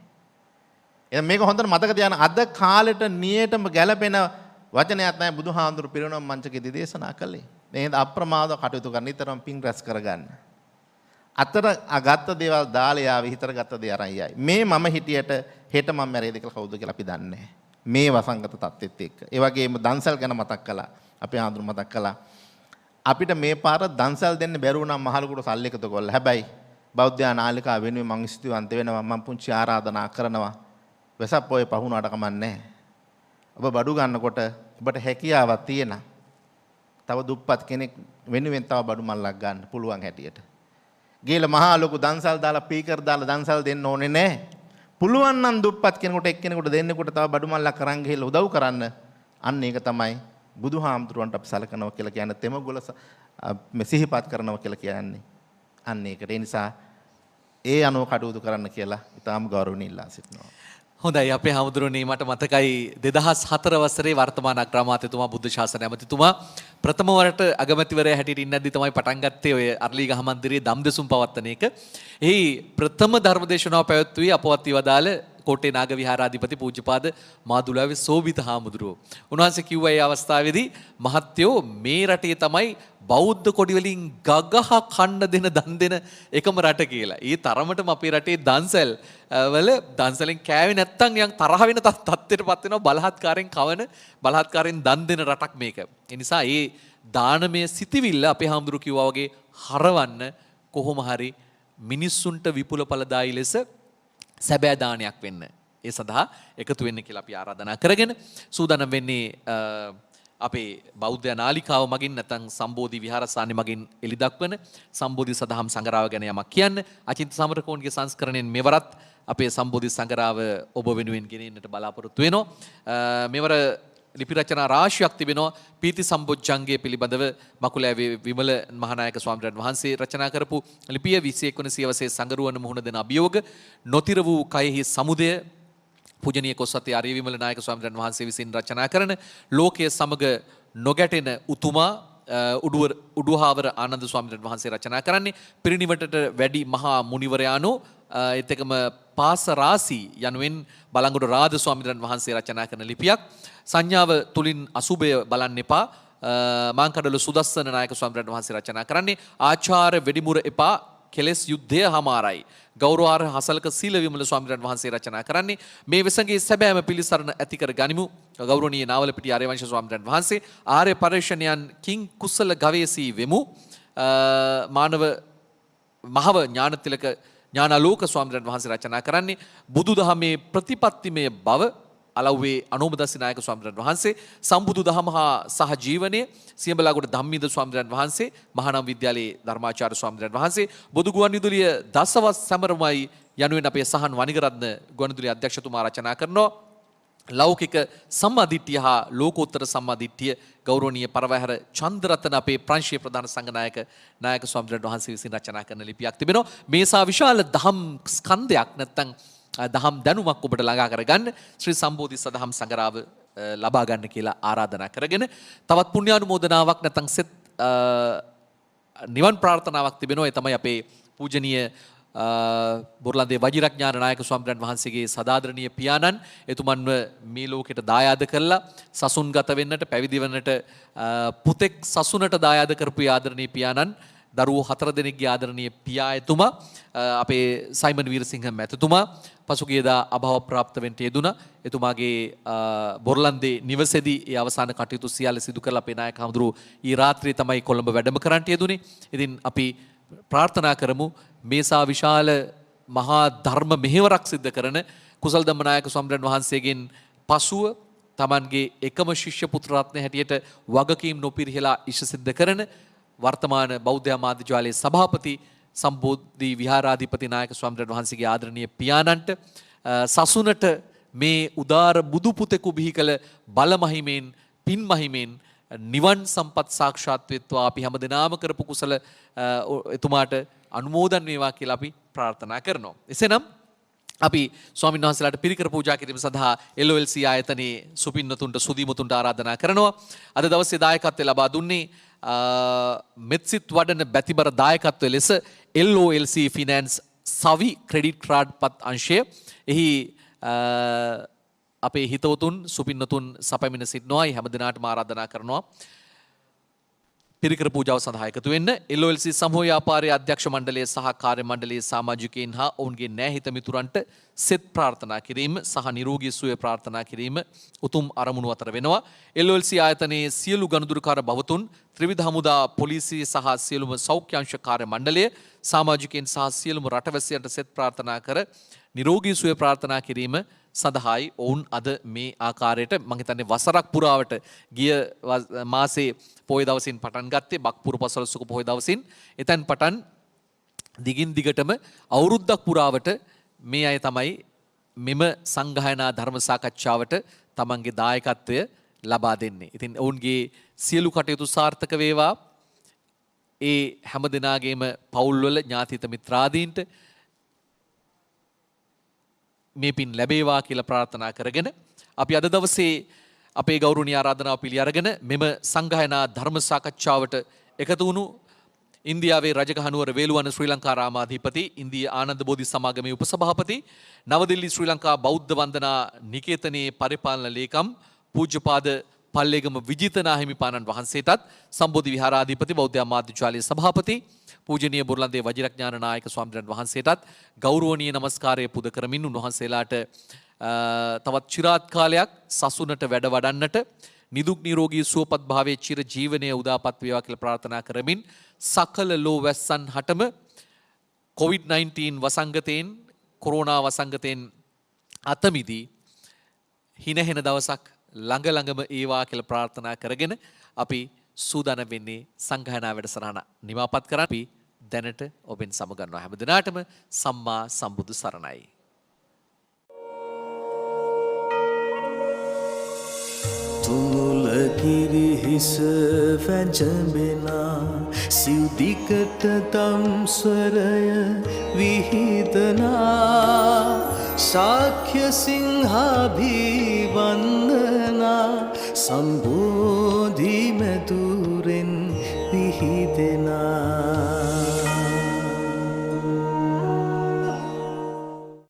එහෙනම් මේක හොඳට මතක තියාගන්න අද කාලෙට නියටම ගැළපෙන වචනයක් තමයි බුදුහාඳුරු පිරිනොම් මංචකයේදී දේශනා කළේ. මේ අප්‍රමාදව කටයුතු කරන්න නිතරම පිං රැස් කරගන්න. අතර අගත්ත දේවල් දාලා යාවි හිතර ගත්ත දේ අරන් යයි. මේ මම හිටියට හෙට මම මැරෙයිද කියලා කවුද කියලා අපි දන්නේ නැහැ. මේ වසංගත තත්ත්වෙත් එක්ක. ඒ වගේම දන්සල් ගැන මතක් කළා. අපේ ආඳුරු මතක් කළා. අපිට මේ පාර දන්සල් දෙන්න බැරුව නම් මහලුකුට සල්ලි එකතු කරලා. හැබැයි බෞද්ධ නාලිකාව වෙනුවෙන් මම ස්තුතිවන්ත වෙනවා. මම පුංචි ආරාධනා කරනවා. වෙසක් පොයේ පහුණාට කමන්නේ නැහැ. ඔබ බඩු ගන්නකොට ඔබට හැකියාවක් තියෙනවා. තව දුප්පත් කෙනෙක් වෙනුවෙන් තව බඩු මල්ලක් ගන්න පුළුවන් හැටියට. ගිහලා මහා ලොකු දන්සල් දාලා පීකර් දාලා දන්සල් දෙන්න ඕනේ නැහැ. පුළුවන් නම් දුප්පත් කෙනෙකුට එක්කෙනෙකුට දෙන්නෙකුට තව බඩු මල්ලක් අරන් ගිහලා උදව් කරන්න. අන්න ඒක තමයි බුදුහාමුදුරුවන්ට අපි සලකනවා කියලා කියන්නේ තෙමගොල්ල සිහිපත් කරනවා කියලා කියන්නේ. අන්න ඒකට. ඒ නිසා ඒ අනුව කටයුතු කරන්න කියලා ඉතාම ගෞරවණීය ඉල්ලා සිටිනවා. හොඳයි අපේ හාමුදුරනේ මට මතකයි 2004 වසරේ වර්තමාන අග්‍රාමාත්‍යතුමා බුද්ධ ශාසන ඇමතිතුමා ප්‍රථම වරට අගමැතිවරයා හැටියට ඉන්නද්දි තමයි පටන් ගත්තේ ඔය අර්ලිගහ මන්දිරයේ දම්දෙසුම් පවත්වන එක. එහි ප්‍රථම ධර්මදේශනාව පැවැත්වුවේ අපවත් වදාළ කෝට්ටේ නාග විහාරාධිපති පූජ්‍යපාද මාදුලාවේ සෝබිත හාමුදුරුවෝ. උන්වහන්සේ කිව්වා ඒ අවස්ථාවේදී මහත්යෝ මේ රටේ තමයි බෞද්ධ කොඩි වලින් ගගහ කන්න දෙන දන් දෙන එකම රට කියලා. ඒ තරමටම අපේ රටේ දන්සල් වල දන්සලෙන් කෑවේ නැත්තම් නිකන් තරහ වෙන තත්ත්වයටපත් වෙනවා බලහත්කාරයෙන් කවන බලහත්කාරයෙන් දන් දෙන රටක් මේක. ඒ නිසා ඒ දානමය සිටිවිල්ල අපේ හාමුදුරුවෝ කිව්වා වගේ හරවන්න කොහොම හරි මිනිස්සුන්ට විපුල ඵලදායි ලෙස සැබෑ දානයක් වෙන්න. ඒ සඳහා එකතු වෙන්න කියලා අපි ආරාධනා කරගෙන සූදානම් වෙන්නේ අපේ බෞද්ධ නාලිකාව මගින් නැත්නම් සම්බෝධි විහාරස්ථානෙ මගින් එලි දක්වන සම්බෝධි සදහම් සංගරාව ගැන යමක් කියන්න. අචින්ත සමරකෝන්ගේ සංස්කරණයෙන් මෙවරත් අපේ සම්බෝධි සංගරාව ඔබ වෙනුවෙන් ගෙනෙන්නට බලාපොරොත්තු වෙනවා. මෙවර ලිපි රචනා රාශියක් තිබෙනවා. පීති සම්බොජ්ජංගය පිළිබඳව මකුලෑවේ විමල මහානායක ස්වාමීන් වහන්සේ රචනා කරපු ලිපිය 21 වන සියවසේ සංගරුවන මුහුණ දෙන අභියෝග නොතිර වූ කයෙහි සමුදය පූජනීය කොස්සතේ ආර්ය විමල නායක ස්වාමීන් වහන්සේ විසින් රචනා කරන ලෝකයේ සමග නොගැටෙන උතුමා උඩුහාවර ආනන්ද ස්වාමීන් වහන්සේ රචනා කරන්නේ පිරිනිවටට වැඩි මහා මුනිවරයාණෝ ඒත් එකම පාස රාසී යනුවෙන් බලංගොඩ රාජ ස්වාමීන් වහන්සේ රචනා කරන ලිපියක්. සංඥාව තුලින් අසුබය බලන්න එපා. මාංකඩල සුදස්සන නායක ස්වාමීන් වහන්සේ රචනා කරන්නේ ආචාර්ය වෙඩිමුර එපා කෙලස් යුද්ධය හමාරයි. ගෞරවාර්හ හසලක සීල විමල ස්වාමීන් වහන්සේ රචනා කරන්නේ මේ වෙසඟේ සැබෑම පිළිසරණ ඇති කර ගනිමු. ගෞරවනීය නාවලපිටිය ආර්යවංශ ස්වාමීන් වහන්සේ ආර්ය පරිශ්‍රණයන් කිං කුසල ගවේසී වෙමු. මානව මහව ඥානතිලක ඥානාලෝක ස්වාමීන් වහන්සේ රචනා කරන්නේ බුදුදහමේ ප්‍රතිපත්තිමය බව අලව්වේ අනෝමදස්සි නායක ස්වාමීන් වහන්සේ සම්බුදු දහම හා සහජීවනය සියඹලාගොඩ ධම්මිද ස්වාමීන් වහන්සේ මහානම් විද්‍යාලයේ ධර්මාචාර්ය ස්වාමීන් වහන්සේ බොදු ගුවන්විදුලිය දසවස් සැමරුමයි යනුවෙන් අපේ සහන් වනිගරත්න ගුවන්විදුලි අධ්‍යක්ෂතුමා රචනා කරනවා. ලෞකික සම්මාදිට්ඨිය හා ලෝකෝත්තර සම්මාදිට්ඨිය ගෞරවනීය පරවැහැර චන්ද්‍රරත්න අපේ ප්‍රංශීය ප්‍රධාන සංඝනායක නායක ස්වාමීන් වහන්සේ විසින් රචනා කරන ලිපියක් තිබෙනවා. මේසා විශාල දහම් ස්කන්ධයක් නැත්නම් දහම් දැනුමක් ඔබට ළඟා කරගන්න ශ්‍රී සම්බෝධි සදහම් සංගරාව ලබා ගන්න කියලා ආරාධනා කරගෙන තවත් පුණ්‍යානුමෝදනාවක් නැත්නම් සෙත් නිවන් ප්‍රාර්ථනාවක් තිබෙනවා. ඒ තමයි අපේ පූජනීය බොරලන්දේ වජිරඥාන නායක ස්වාමීන් වහන්සේගේ සදාදරණීය පියාණන් එතුමන්ව මේ ලෝකෙට දායාද කරලා සසුන්ගත වෙන්නට පැවිදි වෙන්නට පුතෙක් සසුනට දායාද කරපු ආදරණීය පියාණන් දරුවෝ 4 දෙනෙක්ගේ ආදරණීය පියා එතුමා අපේ සයිමන් වීරසිංහ මැතිතුමා පසුගියදා අභව ප්‍රාප්ත වෙන්න යෙදුණා. එතුමාගේ බොරලන්දේ නිවසේදී ඒ අවසාන කටයුතු සියල්ල සිදු කරලා අපේ නායක හඳුරු ඊ රාත්‍රියේ තමයි කොළඹ වැඩම කරන්නට යෙදුනේ. ඉතින් අපි ප්‍රාර්ථනා කරමු මේසා විශාල මහා ධර්ම මෙහෙවරක් සිද්ධ කරන කුසල් ධම්මනායක ස්වාමීන් වහන්සේගෙන් පසුව Tamanගේ එකම ශිෂ්‍ය පුත්‍ර රත්නය හැටියට වගකීම් නොපිරිහෙලා ඉෂ සිද්ධ කරන වර්තමාන බෞද්ධ ආමාත්‍යාලයේ සභාපති සම්බෝධි විහාරාධිපති නායක ස්වාමීන් වහන්සේගේ ආදරණීය පියාණන්ට සසුනට මේ උදාර බුදු පුතෙකු බිහි කළ බල මහිමෙන් පින් මහිමෙන් නිවන් සම්පත් සාක්ෂාත් වෙත්වා අපි හැමදෙනාම කරපු කුසල එතුමාට අනුමෝදන් වේවා කියලා අපි ප්‍රාර්ථනා කරනවා. එසේනම් අපි ස්වාමීන් වහන්සේලාට පිරිකර පූජා කිරීම සඳහා LOLC ආයතනයේ සුපින්නතුන්ට සුදීමුතුන්ට ආරාධනා කරනවා. අද දවසේ දායකත්වය ලබා දුන්නේ මෙත්සිට වඩන බැතිබර දායකත්වය ලෙස LOLC ෆිනෑන්ස් සවි ක්‍රෙඩිට් කාඩ් පත් අංශය. එහි අපේ හිතවතුන් සුපින්නතුන් සපැමිණ සිටිනවා. ඒ හැම දිනාටම ආරාධනා කරනවා පිරිකර පූජාව සඳහා එකතු වෙන්න. LOLC සමූහ ව්‍යාපාරයේ අධ්‍යක්ෂ මණ්ඩලය සහ කාර්ය මණ්ඩලයේ සමාජිකයින් හා ඔවුන්ගේ නෑහිත මිතුරන්ට සෙත් ප්‍රාර්ථනා කිරීම සහ නිරෝගී සුවය ප්‍රාර්ථනා කිරීම උතුම් අරමුණු අතර වෙනවා. LOLC ආයතනයේ සියලු ගනුදෙනුකාර බවතුන් ත්‍රිවිධ හමුදා පොලිසිය සහ සියලුම සෞඛ්‍ය අංශ කාර්ය මණ්ඩලය සමාජිකයින් සහ සියලුම රටවැසියන්ට සෙත් ප්‍රාර්ථනා කර නිරෝගී සුවය ප්‍රාර්ථනා කිරීම සඳහායි ඔවුන් අද මේ ආකාරයට මම හිතන්නේ වසරක් පුරාවට ගිය මාසේ පොය දවසින් පටන් ගත්තේ බක්පුර පසළොස්වක පොය දවසින් එතෙන් පටන් දිගින් දිගටම අවුරුද්දක් පුරාවට මේ අය තමයි මෙම සංගායනා ධර්ම සාකච්ඡාවට තමන්ගේ දායකත්වය ලබා දෙන්නේ. ඉතින් ඔවුන්ගේ සියලු කටයුතු සාර්ථක වේවා. ඒ හැම දිනාගේම පවුල්වල ඥාතිත මිත්‍රාදීන්ට මේ පින් ලැබේවා කියලා ප්‍රාර්ථනා කරගෙන අපි අද දවසේ අපේ ගෞරවනීය ආරාධනාව පිළි අරගෙන මෙම සංගායනා ධර්ම සාකච්ඡාවට එකතු වුණු ඉන්දියාවේ රජගහනුවර වේළුවන ශ්‍රී ලංකා රාමාධිපති ඉන්දිය ආනන්ද බෝධි සමාගමේ උපසභාපති නවදිල්ලි ශ්‍රී ලංකා බෞද්ධ වන්දනා නිකේතනයේ පරිපාලන ලේකම් පූජ්‍යපාද පල්ලේගම විජිතනා හිමිපාණන් වහන්සේටත් සම්බෝධි විහාරාධිපති බෞද්ධ ආමාත්‍යාලයේ සභාපති පූජනීය බොරලන්දේ වජිරඥාන නායක ස්වාමීන් වහන්සේටත් ගෞරවනීය නමස්කාරය පුද කරමින් උන්වහන්සේලාට තවත් চিරාත් කාලයක් සසුනට වැඩ වඩන්නට නිදුක් නිරෝගී සුවපත් භාවයේ චිර ජීවනයේ උදාපත් වේවා කියලා ප්‍රාර්ථනා කරමින් සකල ලෝ වැස්සන් හටම COVID-19 වසංගතයෙන් කොරෝනා වසංගතයෙන් අතමිදී හිනහෙන දවසක් ළඟ ළඟම ඒවා කියලා ප්‍රාර්ථනා කරගෙන අපි සූදානම් වෙන්නේ සංගායනා වැඩසටහන නිමාපත් කරන්න. අපි දැනට ඔබෙන් සමගන්නවා හැම දිනාටම සම්මා සම්බුදු සරණයි. තුමුලගිරි හිස වැජඹෙනා සිව්දිකට තම් ස්වරය විහිදනා ශාක්‍ය සිංහාභිවන්දනා සම්බෝධි මැදුරෙන් විහිදෙනා